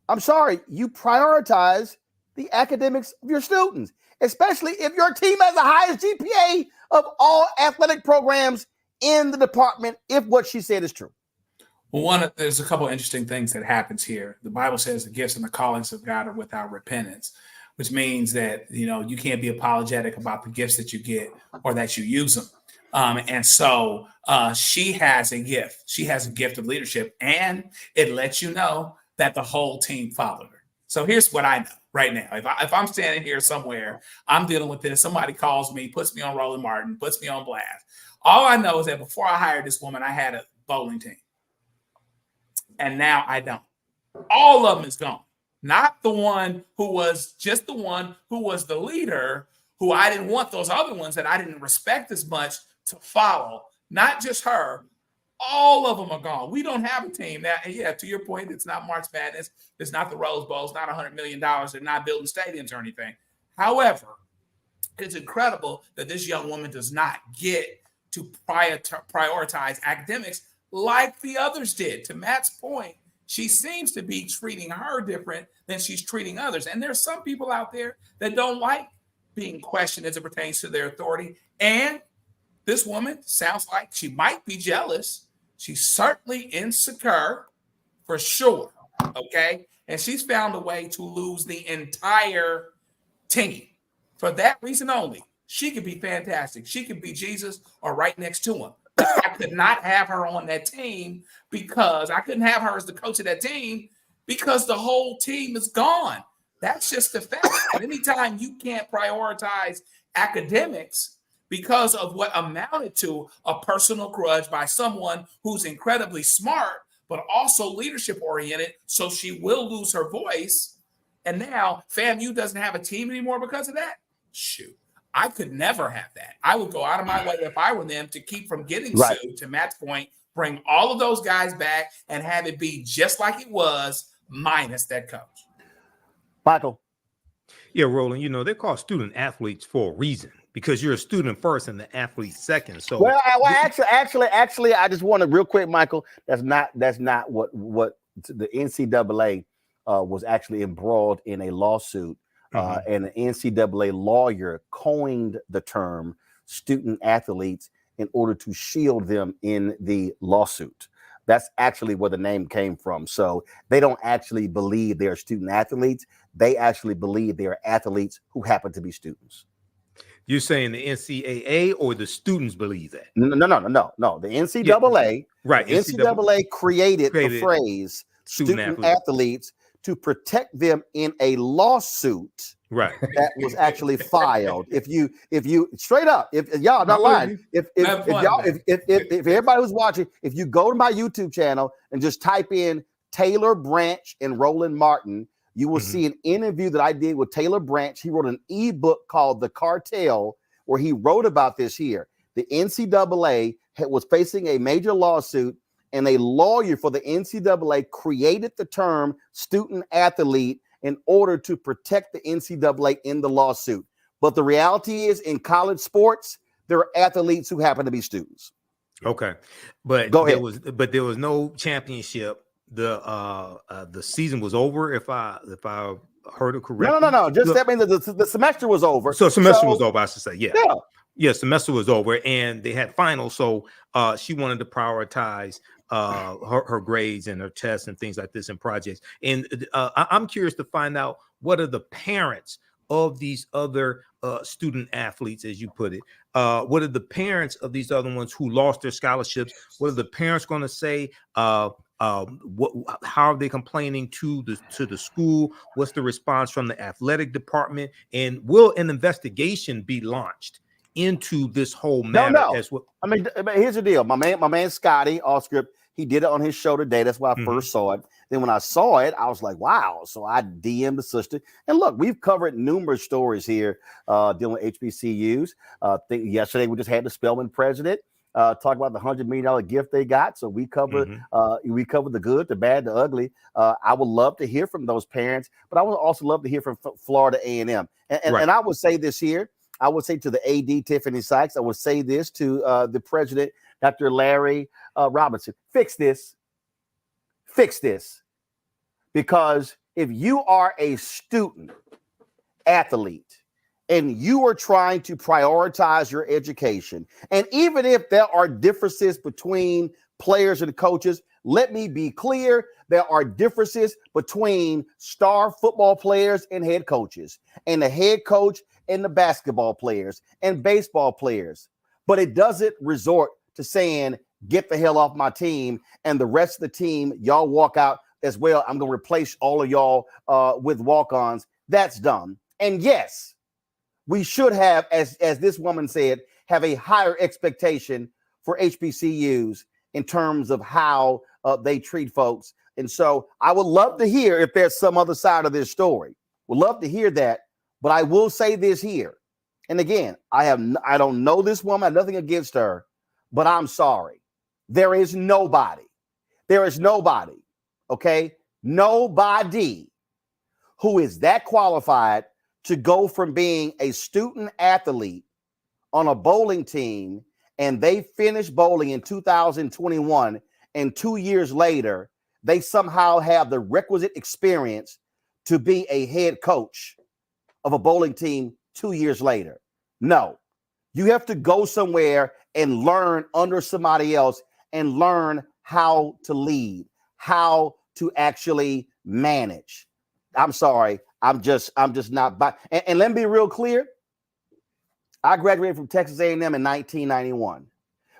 I'm sorry, you prioritize the academics of your students, especially if your team has the highest GPA of all athletic programs in the department, if what she said is true. Well, there's a couple of interesting things that happens here. The Bible says the gifts and the callings of God are without repentance, which means that, you can't be apologetic about the gifts that you get or that you use them. And so she has a gift. She has a gift of leadership, and it lets you know that the whole team followed her. So here's what I know right now. If I'm standing here somewhere, I'm dealing with this, somebody calls me, puts me on Roland Martin, puts me on blast. All I know is that before I hired this woman, I had a bowling team. And now I don't. All of them is gone. Not the one who was just the one who was the leader, who I didn't want those other ones that I didn't respect as much to follow. Not just her. All of them are gone. We don't have a team now. And yeah, to your point, it's not March Madness. It's not the Rose Bowl. It's not $100 million. They're not building stadiums or anything. However, it's incredible that this young woman does not get to prioritize academics like the others did. To Matt's point, she seems to be treating her different than she's treating others. And there's some people out there that don't like being questioned as it pertains to their authority. And this woman sounds like she might be jealous. She's certainly insecure, for sure, okay? And she's found a way to lose the entire team. For that reason only, she could be fantastic. She could be Jesus or right next to him. But I could not have her on that team because I couldn't have her as the coach of that team because the whole team is gone. That's just the fact. And anytime you can't prioritize academics because of what amounted to a personal grudge by someone who's incredibly smart, but also leadership oriented, so she will lose her voice. And now FAMU doesn't have a team anymore because of that. Shoot, I could never have that. I would go out of my way if I were them to keep from getting sued. To Matt's point, bring all of those guys back and have it be just like it was, minus that coach. Michael. Yeah, Roland, they're called student athletes for a reason, because you're a student first and the athlete second. So actually, I just want to real quick, Michael. That's not what the NCAA was actually embroiled in a lawsuit, and the NCAA lawyer coined the term student athletes in order to shield them in the lawsuit. That's actually where the name came from. So they don't actually believe they're student athletes. They actually believe they are athletes who happen to be students. You're saying the NCAA or the students believe that? No. The NCAA, right? The NCAA created the phrase student athletes to protect them in a lawsuit Right. that was actually filed. If you straight up, if y'all not lying, if everybody who's watching, if you go to my YouTube channel and just type in Taylor Branch and Roland Martin, you will see an interview that I did with Taylor Branch. He wrote an ebook called The Cartel, where he wrote about this here. The NCAA was facing a major lawsuit, and a lawyer for the NCAA created the term student athlete in order to protect the NCAA in the lawsuit. But the reality is, in college sports, there are athletes who happen to be students. Okay, but there was no championship. The season was over. If I heard it correctly. No. Just that means the semester was over. So semester was over. I should say, yeah. Semester was over, and they had finals. So she wanted to prioritize her grades and her tests and things like this and projects. And I'm curious to find out, what are the parents of these other student athletes, as you put it? What are the parents of these other ones who lost their scholarships? What are the parents going to say? How are they complaining to the school? What's the response from the athletic department? And will an investigation be launched into this whole matter? No. As well? I mean, here's the deal. My man Scotty Allscript, he did it on his show today. That's why I first saw it. Then when I saw it, I was like, wow. So I DM'd the sister. And look, we've covered numerous stories here dealing with HBCUs. Yesterday, we just had the Spelman president talk about the $100 million gift they got. So we covered the good, the bad, the ugly. I would love to hear from those parents, but I would also love to hear from Florida A&M. And I would say this here. I would say to the AD, Tiffany Sykes, I would say this to the president, Dr. Larry Robinson, fix this. Because if you are a student athlete and you are trying to prioritize your education, and even if there are differences between players and coaches, let me be clear, there are differences between star football players and head coaches, and the head coach and the basketball players and baseball players. But it doesn't resort to saying, get the hell off my team, and the rest of the team, y'all walk out as well. I'm going to replace all of y'all with walk-ons. That's dumb. And yes, we should have, as this woman said, have a higher expectation for HBCUs in terms of how they treat folks. And so I would love to hear if there's some other side of this story. Would love to hear that. But I will say this here. And again, I don't know this woman, nothing against her, but I'm sorry. There is nobody, okay? Nobody who is that qualified to go from being a student athlete on a bowling team, and they finish bowling in 2021, and 2 years later, they somehow have the requisite experience to be a head coach of a bowling team 2 years later. No, you have to go somewhere and learn under somebody else and learn how to lead, how to actually manage. I'm sorry. I'm just not. And let me be real clear. I graduated from Texas A&M in 1991,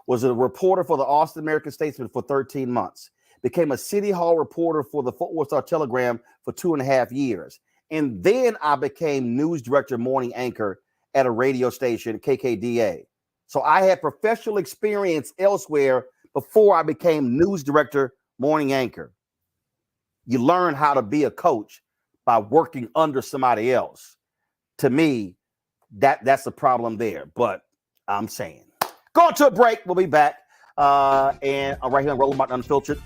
was a reporter for the Austin American-Statesman for 13 months, became a City Hall reporter for the Fort Worth Star-Telegram for 2.5 years. And then I became news director, morning anchor at a radio station, KKDA. So I had professional experience elsewhere before I became news director, morning anchor. You learn how to be a coach by working under somebody else. To me, that's the problem there. But I'm saying, going to a break. We'll be back. And right here on Roland Martin Unfiltered.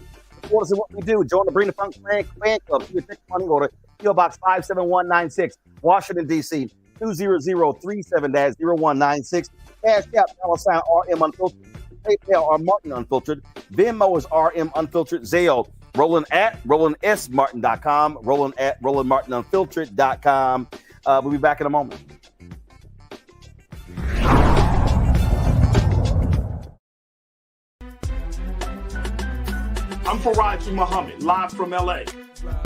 What is it? What we do? Join the Bring the Funk fan club. You take money, go to PO Box 57196, Washington, D.C. 20037-0196. Cash App, $RM Unfiltered. PayPal or Martin Unfiltered. Venmo is RM Unfiltered. Zelle, Roland at RolandSMartin.com. Roland at RolandMartinUnfiltered.com. We'll be back in a moment. I'm Faraji Muhammad, live from LA.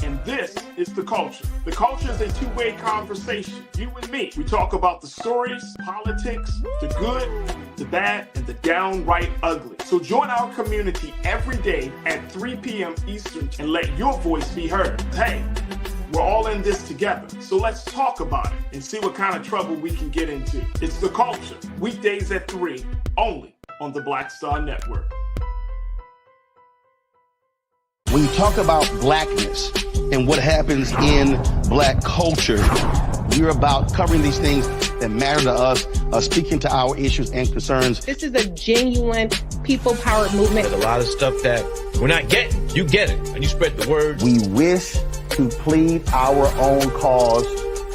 And this is The Culture. The Culture is a two-way conversation. You and me. We talk about the stories, politics, the good, the bad, and the downright ugly. So join our community every day at 3 p.m. Eastern and let your voice be heard. Hey, We're all in this together. So let's talk about it and see what kind of trouble we can get into. It's The Culture, weekdays at 3, only on the Black Star Network. When you talk about blackness and what happens in black culture, we're about covering these things that matter to us, speaking to our issues and concerns. This is a genuine people-powered movement. There's a lot of stuff that we're not getting. You get it, and you spread the word. We wish to plead our own cause.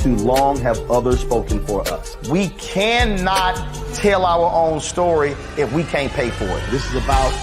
Too long have others spoken for us. We cannot tell our own story if we can't pay for it. This is about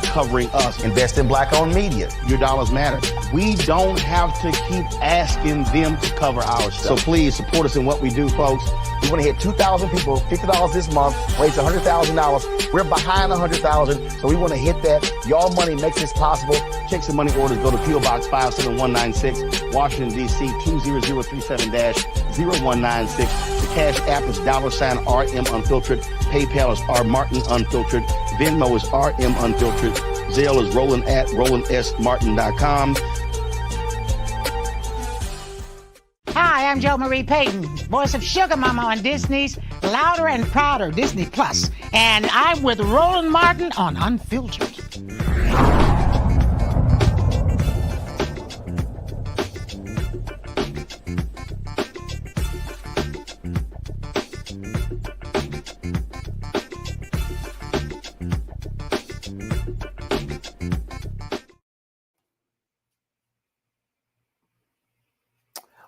covering us. Invest in black-owned media. Your dollars matter. We don't have to keep asking them to cover our stuff. So please support us in what we do, folks. We want to hit 2,000 people, $50 this month, raise $100,000. We're behind 100,000, so we want to hit that. Y'all money makes this possible. Check some money orders. Go to P.O. Box 57196, Washington, D.C. 20037-0196. The Cash App is $RM Unfiltered. PayPal is R Martin Unfiltered. Venmo is RM Unfiltered. Zelle is Roland at RolandSMartin.com. Hi, I'm Jo Marie Payton, voice of Sugar Mama on Disney's Louder and Prouder Disney Plus, and I'm with Roland Martin on Unfiltered.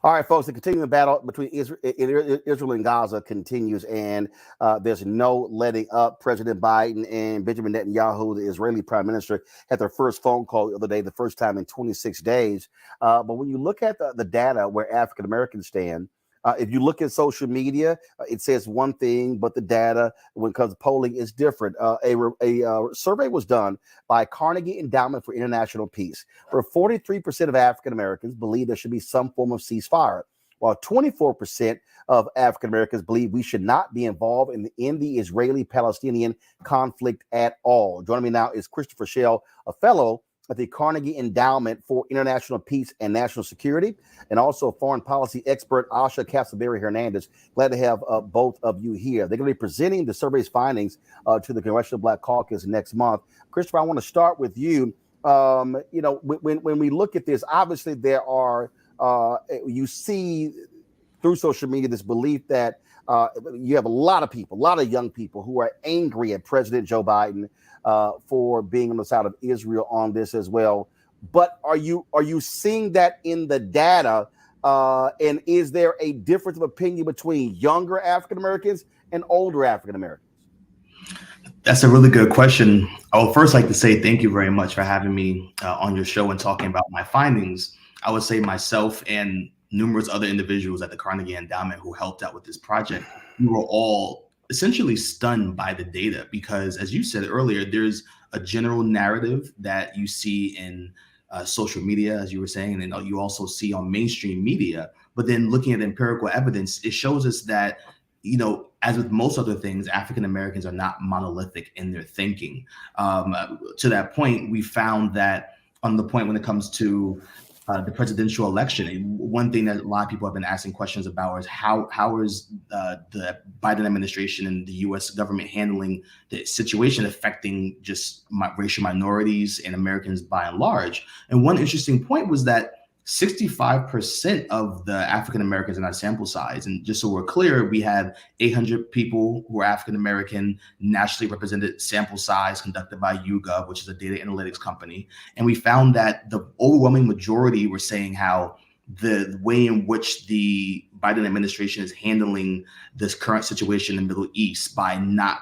All right, folks, the continuing battle between Israel and Gaza continues, and there's no letting up. President Biden and Benjamin Netanyahu, the Israeli prime minister, had their first phone call the other day, the first time in 26 days. But when you look at the data where African Americans stand, if you look at social media, it says one thing, but the data, when it comes to polling, is different. A survey was done by Carnegie Endowment for International Peace, where 43% of African Americans believe there should be some form of ceasefire, while 24% of African Americans believe we should not be involved in the Israeli-Palestinian conflict at all. Joining me now is Christopher Schell, a fellow at the Carnegie Endowment for International Peace and National Security, and also foreign policy expert Asha Castleberry Hernandez. Glad to have both of you here. They're going to be presenting the survey's findings to the Congressional Black Caucus next month. Christopher, I want to start with you. When we look at this, obviously there are, you see through social media this belief that you have a lot of people, a lot of young people who are angry at President Joe Biden for being on the side of Israel on this as well. But are you seeing that in the data? And is there a difference of opinion between younger African Americans and older African Americans? That's a really good question. I would first like to say thank you very much for having me on your show and talking about my findings. I would say myself and numerous other individuals at the Carnegie Endowment who helped out with this project, we were all essentially stunned by the data because, as you said earlier, there's a general narrative that you see in social media, as you were saying, and you also see on mainstream media. But then looking at empirical evidence, it shows us that, as with most other things, African Americans are not monolithic in their thinking. To that point, we found that on the point when it comes to the presidential election, one thing that a lot of people have been asking questions about is how is the Biden administration and the U.S. government handling the situation affecting just racial minorities and Americans by and large. And one interesting point was that 65% of the African Americans in our sample size, and just so we're clear, we had 800 people who are African American, nationally represented sample size conducted by YouGov, which is a data analytics company. And we found that the overwhelming majority were saying how the way in which the Biden administration is handling this current situation in the Middle East by not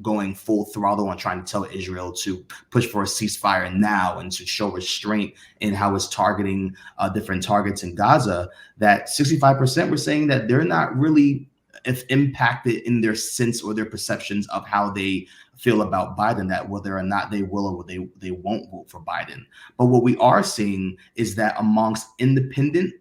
going full throttle on trying to tell Israel to push for a ceasefire now and to show restraint in how it's targeting different targets in Gaza, that 65% were saying that they're not really impacted in their sense or their perceptions of how they feel about Biden, that whether or not they will or they won't vote for Biden. But what we are seeing is that amongst independent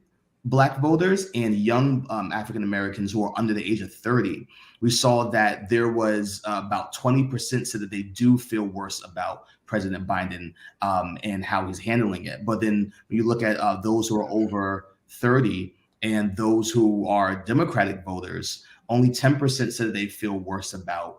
Black voters and young African Americans who are under the age of 30, we saw that there was about 20% said that they do feel worse about President Biden and how he's handling it. But then when you look at those who are over 30, and those who are Democratic voters, only 10% said they feel worse about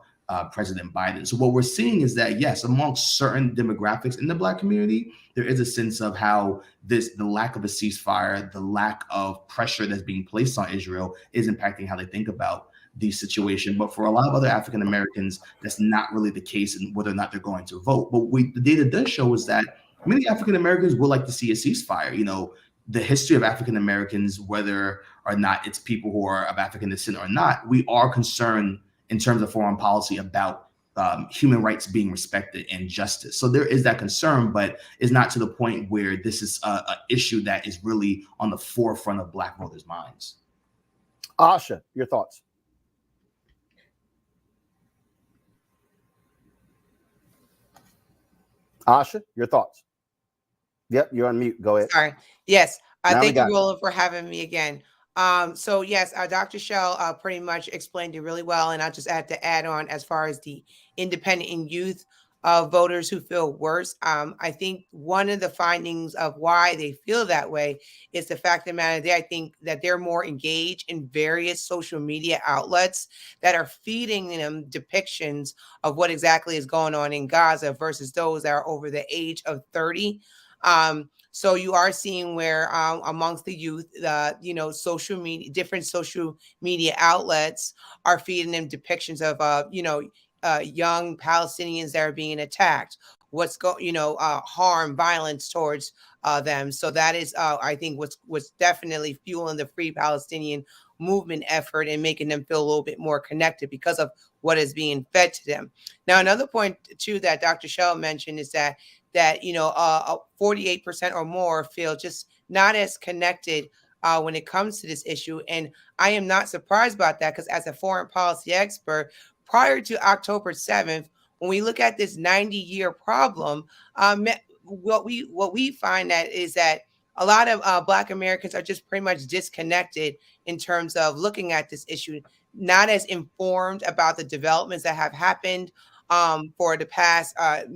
President Biden. So what we're seeing is that, yes, amongst certain demographics in the Black community, there is a sense of how the lack of a ceasefire, the lack of pressure that's being placed on Israel is impacting how they think about the situation. But for a lot of other African Americans, that's not really the case, and whether or not they're going to vote. But the data does show is that many African Americans would like to see a ceasefire. You know, the history of African Americans, whether or not it's people who are of African descent or not, we are concerned in terms of foreign policy about human rights being respected and justice. So there is that concern, but it's not to the point where this is an issue that is really on the forefront of Black voters' minds. Asha, your thoughts? Asha, your thoughts? Yep, you're on mute. Go ahead. Sorry. Yes. Thank you, it. Roland, for having me again. So yes, Dr. Shell pretty much explained it really well, and I'll just have to add on as far as the independent and youth voters who feel worse. I think one of the findings of why they feel that way is the fact of the matter I think that they're more engaged in various social media outlets that are feeding them depictions of what exactly is going on in Gaza versus those that are over the age of 30. So you are seeing where amongst the youth, social media, different social media outlets are feeding them depictions of, young Palestinians that are being attacked, harm, violence towards them. So that is, I think, what's definitely fueling the Free Palestinian movement effort and making them feel a little bit more connected because of what is being fed to them. Now, another point too that Dr. Shell mentioned is that 48% or more feel just not as connected when it comes to this issue. And I am not surprised about that because as a foreign policy expert, prior to October 7th, when we look at this 90-year problem, what we find that is that a lot of Black Americans are just pretty much disconnected in terms of looking at this issue, not as informed about the developments that have happened for the past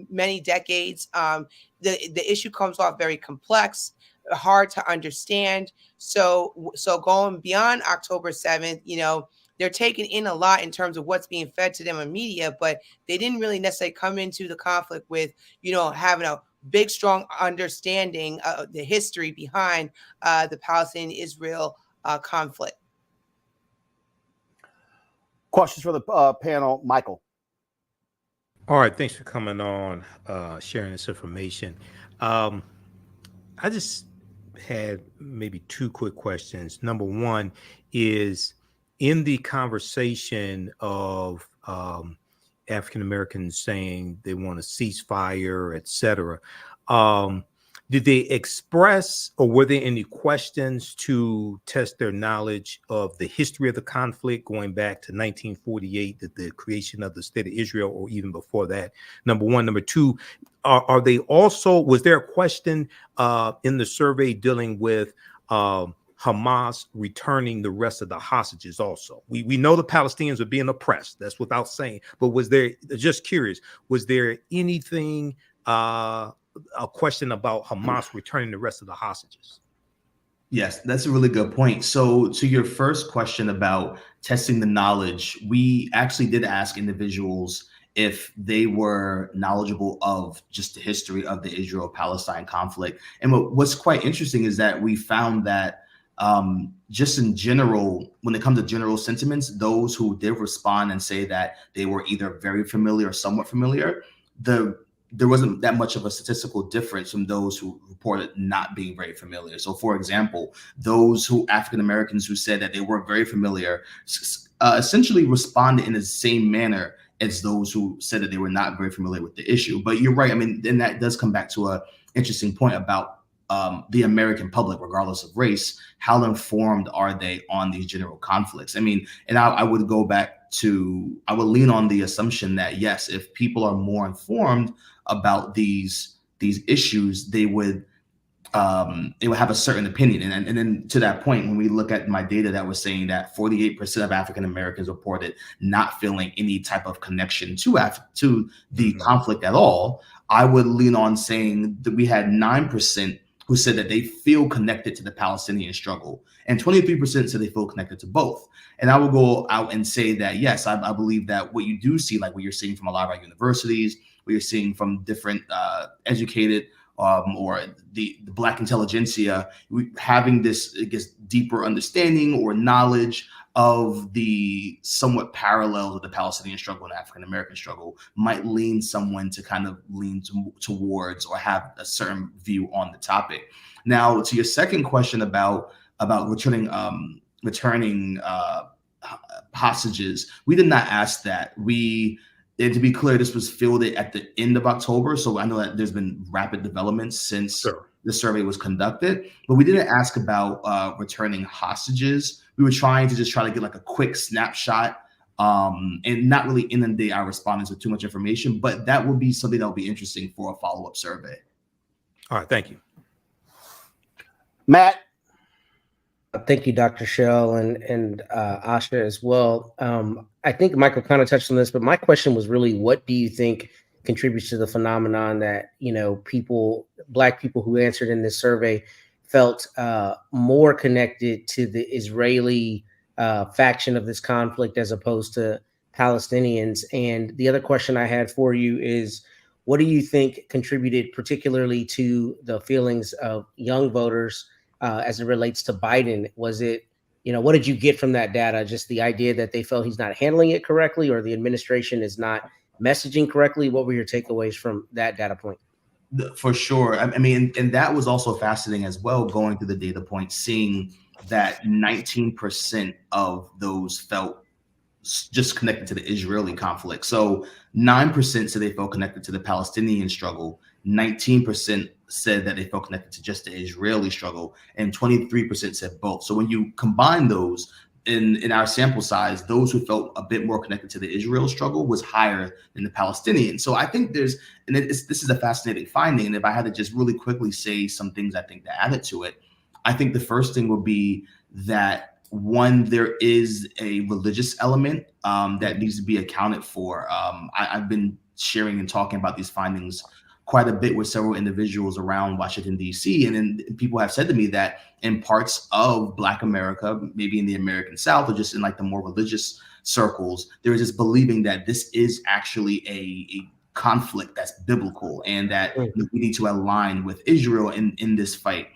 many decades. The issue comes off very complex, hard to understand. So going beyond October 7th, they're taking in a lot in terms of what's being fed to them in media, but they didn't really necessarily come into the conflict with, having a big, strong understanding of the history behind the Palestinian-Israel conflict. Questions for the panel, Michael? All right, thanks for coming on, sharing this information. I just had maybe two quick questions. Number one is, in the conversation of African Americans saying they want a ceasefire, et cetera, did they express, or were there any questions to test their knowledge of the history of the conflict going back to 1948, the creation of the state of Israel, or even before that? Number one. Number two, are they also, was there a question in the survey dealing with Hamas returning the rest of the hostages also? We know the Palestinians are being oppressed, that's without saying, but was there, just curious, was there anything, a question about Hamas returning the rest of the hostages? Yes, that's a really good point. So to your first question about testing the knowledge, we actually did ask individuals if they were knowledgeable of just the history of the Israel-Palestine conflict. And what's quite interesting is that we found that just in general, when it comes to general sentiments, those who did respond and say that they were either very familiar or somewhat familiar, there wasn't that much of a statistical difference from those who reported not being very familiar. So for example, those African Americans who said that they were very familiar essentially responded in the same manner as those who said that they were not very familiar with the issue. But you're right. I mean, then that does come back to an interesting point about the American public, regardless of race. How informed are they on these general conflicts? I mean, and I would go back to, I would lean on the assumption that, yes, if people are more informed about these issues, they would have a certain opinion. And then to that point, when we look at my data that was saying that 48% of African Americans reported not feeling any type of connection to the conflict at all, I would lean on saying that we had 9% who said that they feel connected to the Palestinian struggle, and 23% said they feel connected to both. And I will go out and say that, yes, I believe that what you do see, like what you're seeing from a lot of our universities, what you're seeing from different educated or the Black intelligentsia, having this, I guess, deeper understanding or knowledge of the somewhat parallels of the Palestinian struggle and African American struggle might lean someone to kind of lean towards or have a certain view on the topic. Now, to your second question about returning hostages, we did not ask that. And to be clear, this was fielded at the end of October, so I know that there's been rapid developments since the survey was conducted, but we didn't ask about returning hostages. We were trying to just try to get like a quick snapshot and not really inundate our respondents with too much information, but that would be something that would be interesting for a follow-up survey. All right, thank you. Matt. Thank you, Dr. Shell and Asha as well. I think Michael kind of touched on this, but my question was really, what do you think contributes to the phenomenon that, Black people who answered in this survey felt more connected to the Israeli faction of this conflict as opposed to Palestinians? And the other question I had for you is, what do you think contributed particularly to the feelings of young voters as it relates to Biden? Was it, what did you get from that data? Just the idea that they felt he's not handling it correctly, or the administration is not messaging correctly? What were your takeaways from that data point? For sure. I mean, and that was also fascinating as well, going through the data points, seeing that 19% of those felt just connected to the Israeli conflict. So 9% said they felt connected to the Palestinian struggle. 19% said that they felt connected to just the Israeli struggle, and 23% said both. So when you combine those in our sample size, those who felt a bit more connected to the Israel struggle was higher than the Palestinian. So I think this is a fascinating finding. And if I had to just really quickly say some things I think that added to it, I think the first thing would be that, one, there is a religious element that needs to be accounted for. I've been sharing and talking about these findings quite a bit with several individuals around Washington, D.C. And then people have said to me that in parts of Black America, maybe in the American South, or just in like the more religious circles, there is this believing that this is actually a conflict that's biblical, and that we need to align with Israel in this fight.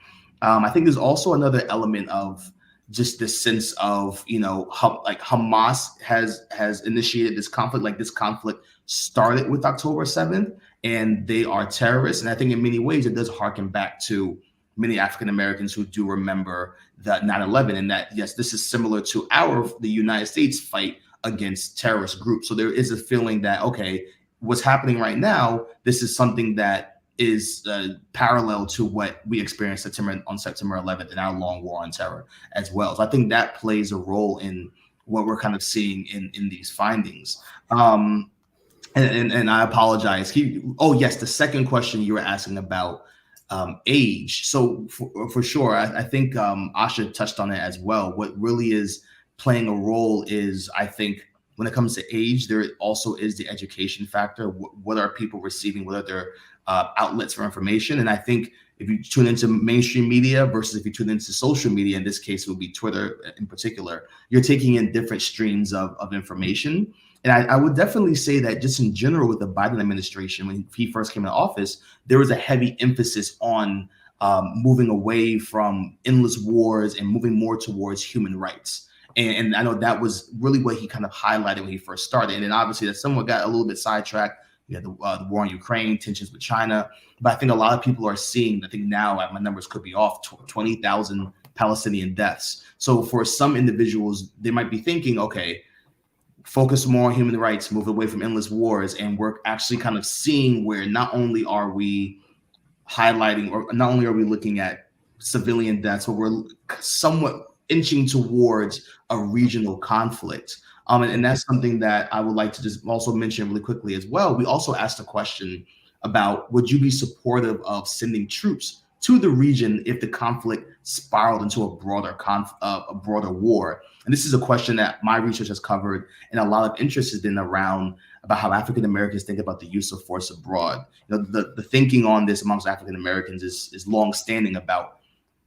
I think there's also another element of just this sense of, like Hamas has initiated this conflict. Like, this conflict started with October 7th, and they are terrorists. And I think in many ways it does harken back to many African Americans who do remember that 9/11, and that, yes, this is similar to the United States fight against terrorist groups. So there is a feeling that, okay, what's happening right now, this is something that is parallel to what we experienced on September 11th in our long war on terror as well. So I think that plays a role in what we're kind of seeing in these findings. And I apologize. Yes, the second question you were asking about age. So for sure, I think Asha touched on it as well. What really is playing a role is, I think, when it comes to age, there also is the education factor. What are people receiving? What are their outlets for information? And I think if you tune into mainstream media versus if you tune into social media, in this case, it would be Twitter in particular, you're taking in different streams of information. And I would definitely say that just in general with the Biden administration, when he first came into office, there was a heavy emphasis on moving away from endless wars and moving more towards human rights. And I know that was really what he kind of highlighted when he first started. And then obviously that somewhat got a little bit sidetracked. You had the war in Ukraine, tensions with China. But I think a lot of people are seeing, I think now my numbers could be off, 20,000 Palestinian deaths. So for some individuals, they might be thinking, okay, focus more on human rights, move away from endless wars. And we're actually kind of seeing where not only are we highlighting, or not only are we looking at civilian deaths, but we're somewhat inching towards a regional conflict. And that's something that I would like to just also mention really quickly as well. We also asked a question about, would you be supportive of sending troops to the region if the conflict spiraled into a broader war? And this is a question that my research has covered, and a lot of interest has been around about how African Americans think about the use of force abroad. You know, the thinking on this amongst African Americans is long-standing about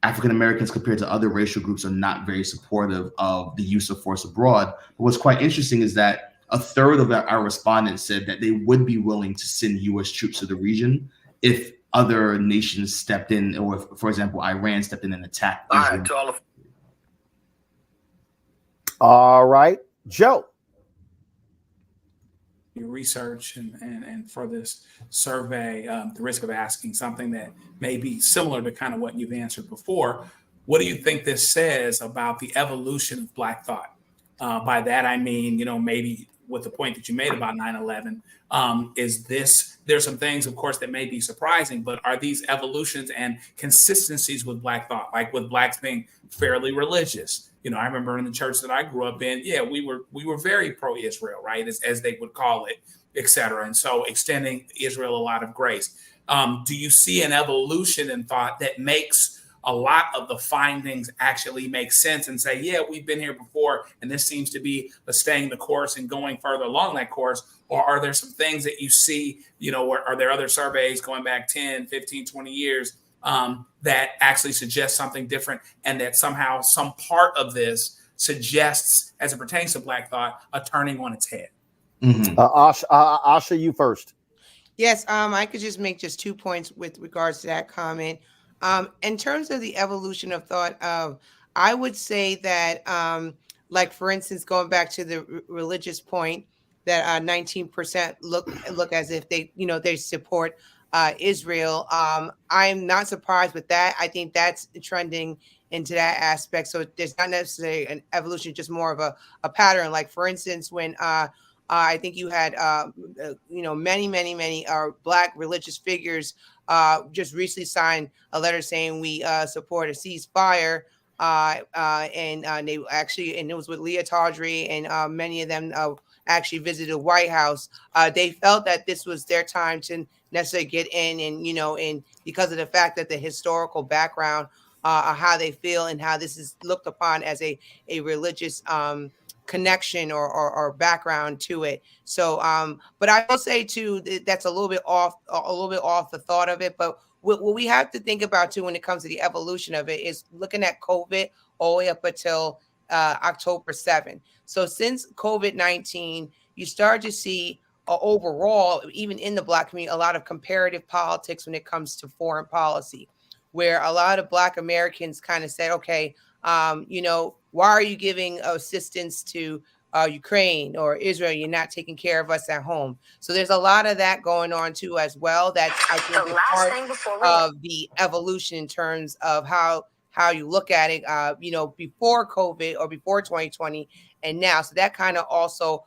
African Americans compared to other racial groups are not very supportive of the use of force abroad. But what's quite interesting is that a third of our respondents said that they would be willing to send U.S. troops to the region if other nations stepped in, or if, for example, Iran stepped in and attacked Israel. All right, Joe. Research and for this survey, the risk of asking something that may be similar to kind of what you've answered before. What do you think this says about the evolution of Black thought? By that, I mean, you know, maybe with the point that you made about 9/11, there's some things, of course, that may be surprising, but are these evolutions and consistencies with Black thought, like with Blacks being fairly religious? You know, I remember in the church that I grew up in, we were very pro-Israel, right, as they would call it, et cetera. And so extending Israel a lot of grace. Do you see an evolution in thought that makes a lot of the findings actually make sense and say, yeah, we've been here before, and this seems to be staying the course and going further along that course? Or are there some things that you see, you know, or are there other surveys going back 10, 15, 20 years that actually suggest something different, and that somehow some part of this suggests, as it pertains to Black thought, a turning on its head? Mm-hmm. Asha, you first. Yes, I could just make just 2 points with regards to that comment. In terms of the evolution of thought, I would say that, like, for instance, going back to the religious point, that 19% look as if they, you know, they support Israel. I'm not surprised with that. I think that's trending into that aspect. So there's not necessarily an evolution, just more of a pattern. Like, for instance, when I think you had, you know, many Black religious figures just recently signed a letter saying we support a ceasefire. And they actually, and it was with Leah Tawdry, and many of them actually visited the White House. They felt that this was their time to necessarily get in, and, you know, and because of the fact that the historical background how they feel and how this is looked upon as a religious connection or background to it. So, but I will say too, that's a little bit off the thought of it. But what we have to think about too, when it comes to the evolution of it, is looking at COVID all the way up until October 7th. So since COVID-19, you start to see overall, even in the Black community, a lot of comparative politics when it comes to foreign policy, where a lot of Black Americans kind of said, okay, you know, why are you giving assistance to Ukraine or Israel? You're not taking care of us at home. So there's a lot of that going on too as well. That's, I think, part of the evolution in terms of how you look at it, you know, before COVID or before 2020 and now. So that kind of also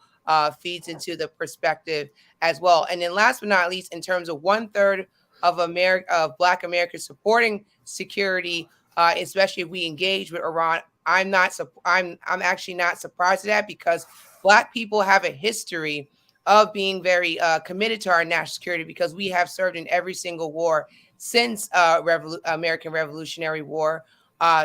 feeds into the perspective as well. And then last but not least, in terms of 1/3 of Black Americans supporting security, especially if we engage with Iran, I'm actually not surprised at that, because Black people have a history of being very committed to our national security, because we have served in every single war since American Revolutionary War.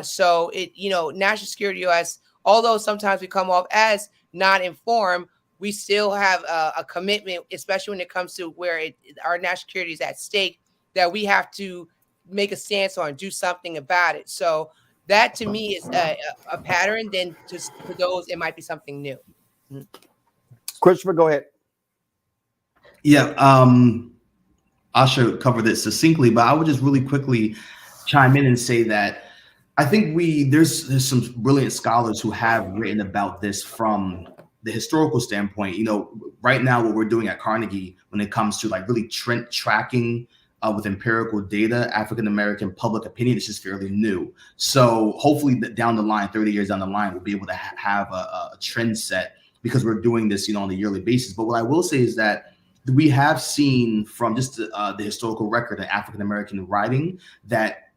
So it, you know, national security U.S., although sometimes we come off as not informed, we still have a commitment, especially when it comes to where our national security is at stake, that we have to make a stance on, do something about it. So that to me is a pattern. Then just for those, it might be something new. Christopher, go ahead. Yeah, Asha covered it succinctly, but I would just really quickly chime in and say that I think there's some brilliant scholars who have written about this from the historical standpoint. You know, right now what we're doing at Carnegie when it comes to like really trend tracking with empirical data, African-American public opinion, is just fairly new. So hopefully down the line, 30 years down the line, we'll be able to have a trend set, because we're doing this, you know, on a yearly basis. But what I will say is that we have seen from just the historical record in African-American writing that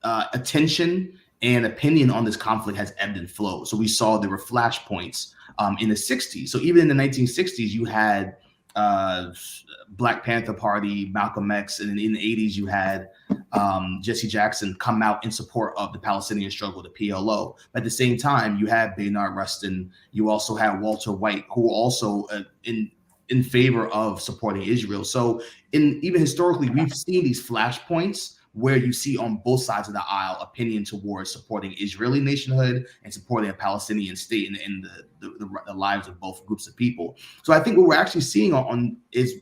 attention and opinion on this conflict has ebbed and flowed. So we saw there were flashpoints in the 60s. So even in the 1960s, you had Black Panther Party, Malcolm X, and in the 80s, you had Jesse Jackson come out in support of the Palestinian struggle, the PLO. At the same time, you have Bernard Rustin. You also have Walter White, who are also in favor of supporting Israel. So even historically, we've seen these flashpoints where you see on both sides of the aisle opinion towards supporting Israeli nationhood and supporting a Palestinian state in the lives of both groups of people. So I think what we're actually seeing is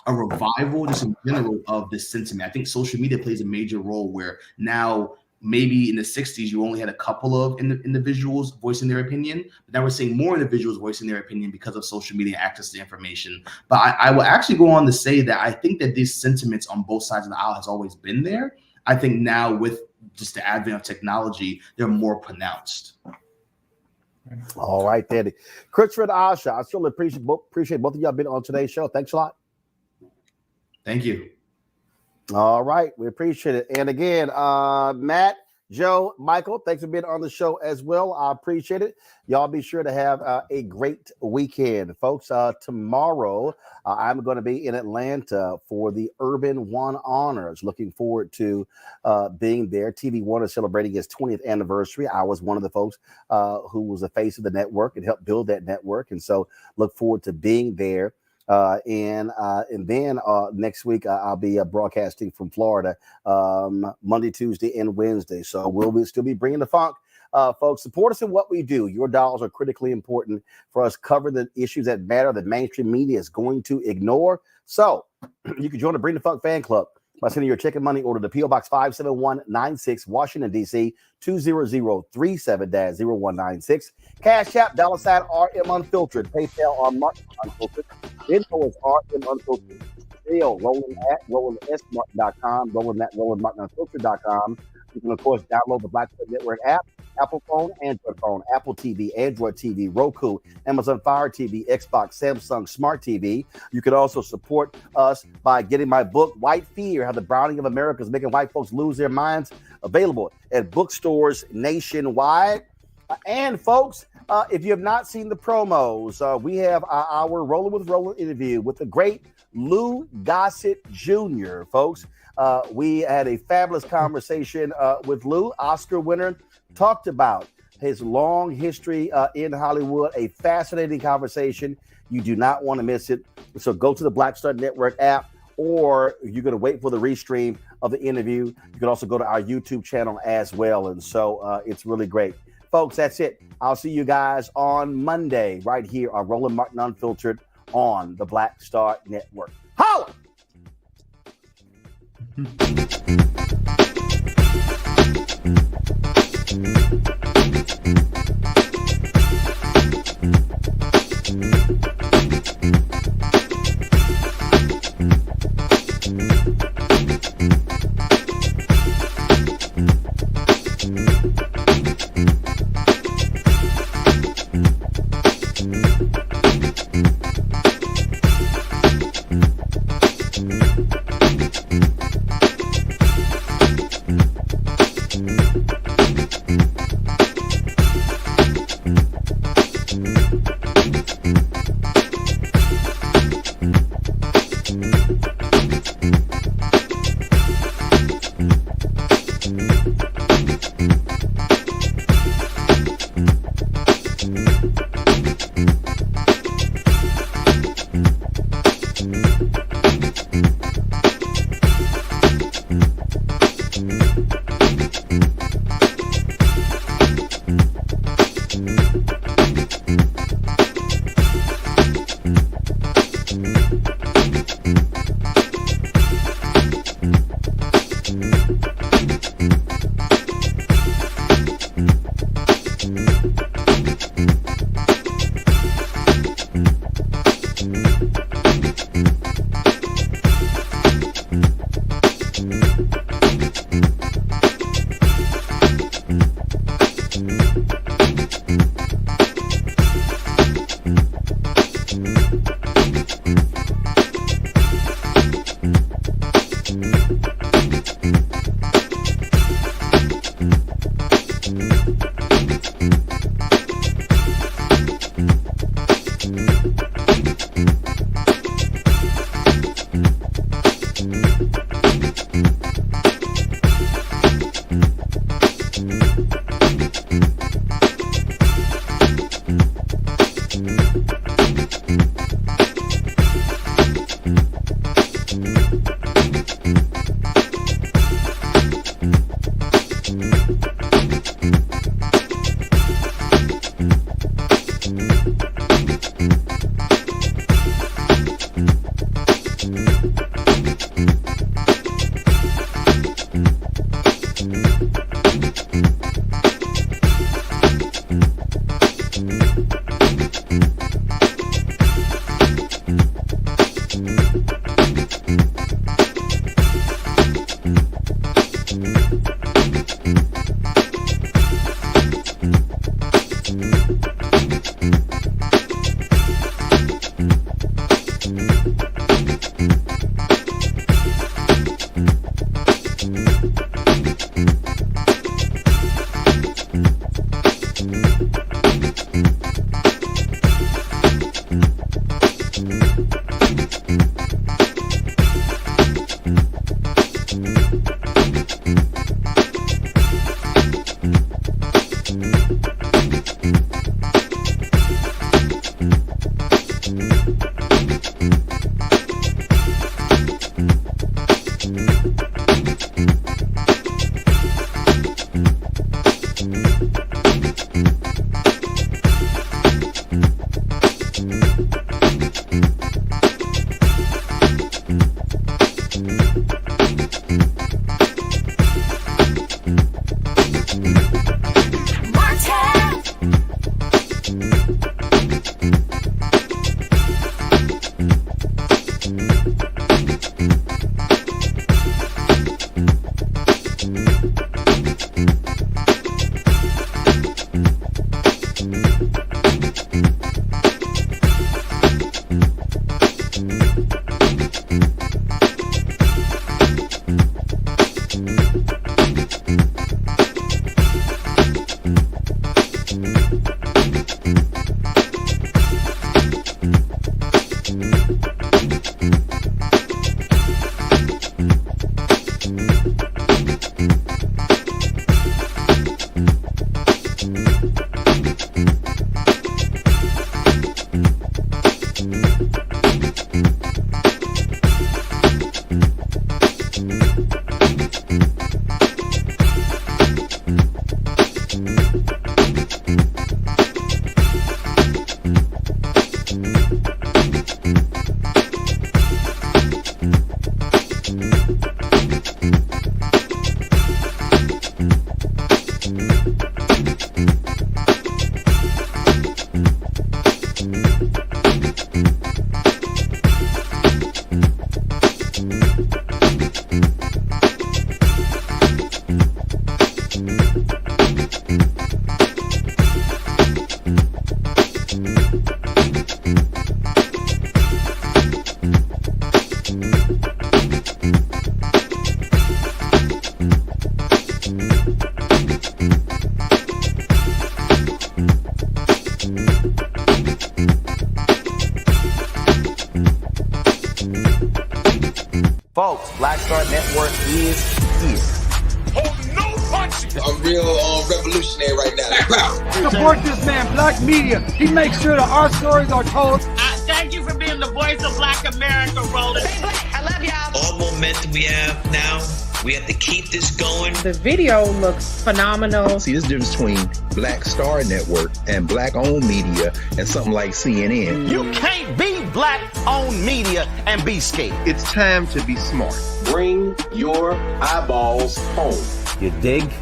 a revival just in general of this sentiment. I think social media plays a major role where now maybe in the 60s, you only had a couple of individuals voicing their opinion, but now we're seeing more individuals voicing their opinion because of social media access to information. But I will actually go on to say that I think that these sentiments on both sides of the aisle has always been there. I think now with just the advent of technology, they're more pronounced. All right, Danny. Christopher and Asha, I certainly appreciate both of y'all being on today's show. Thanks a lot. Thank you. All right, we appreciate it. And again, Matt, Joe, Michael, thanks for being on the show as well. I appreciate it. Y'all be sure to have a great weekend, folks. Tomorrow, I'm going to be in Atlanta for the Urban One Honors. Looking forward to being there. TV One is celebrating its 20th anniversary. I was one of the folks who was the face of the network and helped build that network. And so look forward to being there. And then next week I'll be broadcasting from Florida Monday, Tuesday, and Wednesday. So we'll still be bringing the funk. Folks, support us in what we do. Your dollars are critically important for us covering the issues that matter that mainstream media is going to ignore. So you can join the Bring the Funk fan club by sending your check and money order to P.O. Box 57196, Washington, D.C., 20037-0196. Cash App, $RM Unfiltered. PayPal on Martin Unfiltered. Info is RM Unfiltered. Still, Roland at RolandSMartin.com, Roland at RolandMartinUnfiltered.com. You can, of course, download the Black Star Network app, Apple phone, Android phone, Apple TV, Android TV, Roku, Amazon Fire TV, Xbox, Samsung Smart TV. You can also support us by getting my book, White Fear, How the Browning of America is Making White Folks Lose Their Minds, available at bookstores nationwide. And folks, if you have not seen the promos, we have our Rolling with Roland interview with the great Lou Gossett Jr., folks. We had a fabulous conversation with Lou, Oscar winner, talked about his long history in Hollywood, a fascinating conversation. You do not want to miss it. So go to the Black Star Network app, or you're going to wait for the restream of the interview. You can also go to our YouTube channel as well. And so it's really great. Folks, that's it. I'll see you guys on Monday right here on Roland Martin Unfiltered on the Black Star Network. Holla! Folks, Black Star Network is here. I'm real revolutionary right now. Support this man, Black Media. He makes sure that our stories are told. Thank you for being the voice of Black America, Roland. Stay black. I love y'all. All momentum we have now, we have to keep this going. The video looks phenomenal. See, there's a difference between Black Star Network and Black-owned media and something like CNN. You can't be Black-owned media and be scared. It's time to be smart. Bring your eyeballs home. You dig?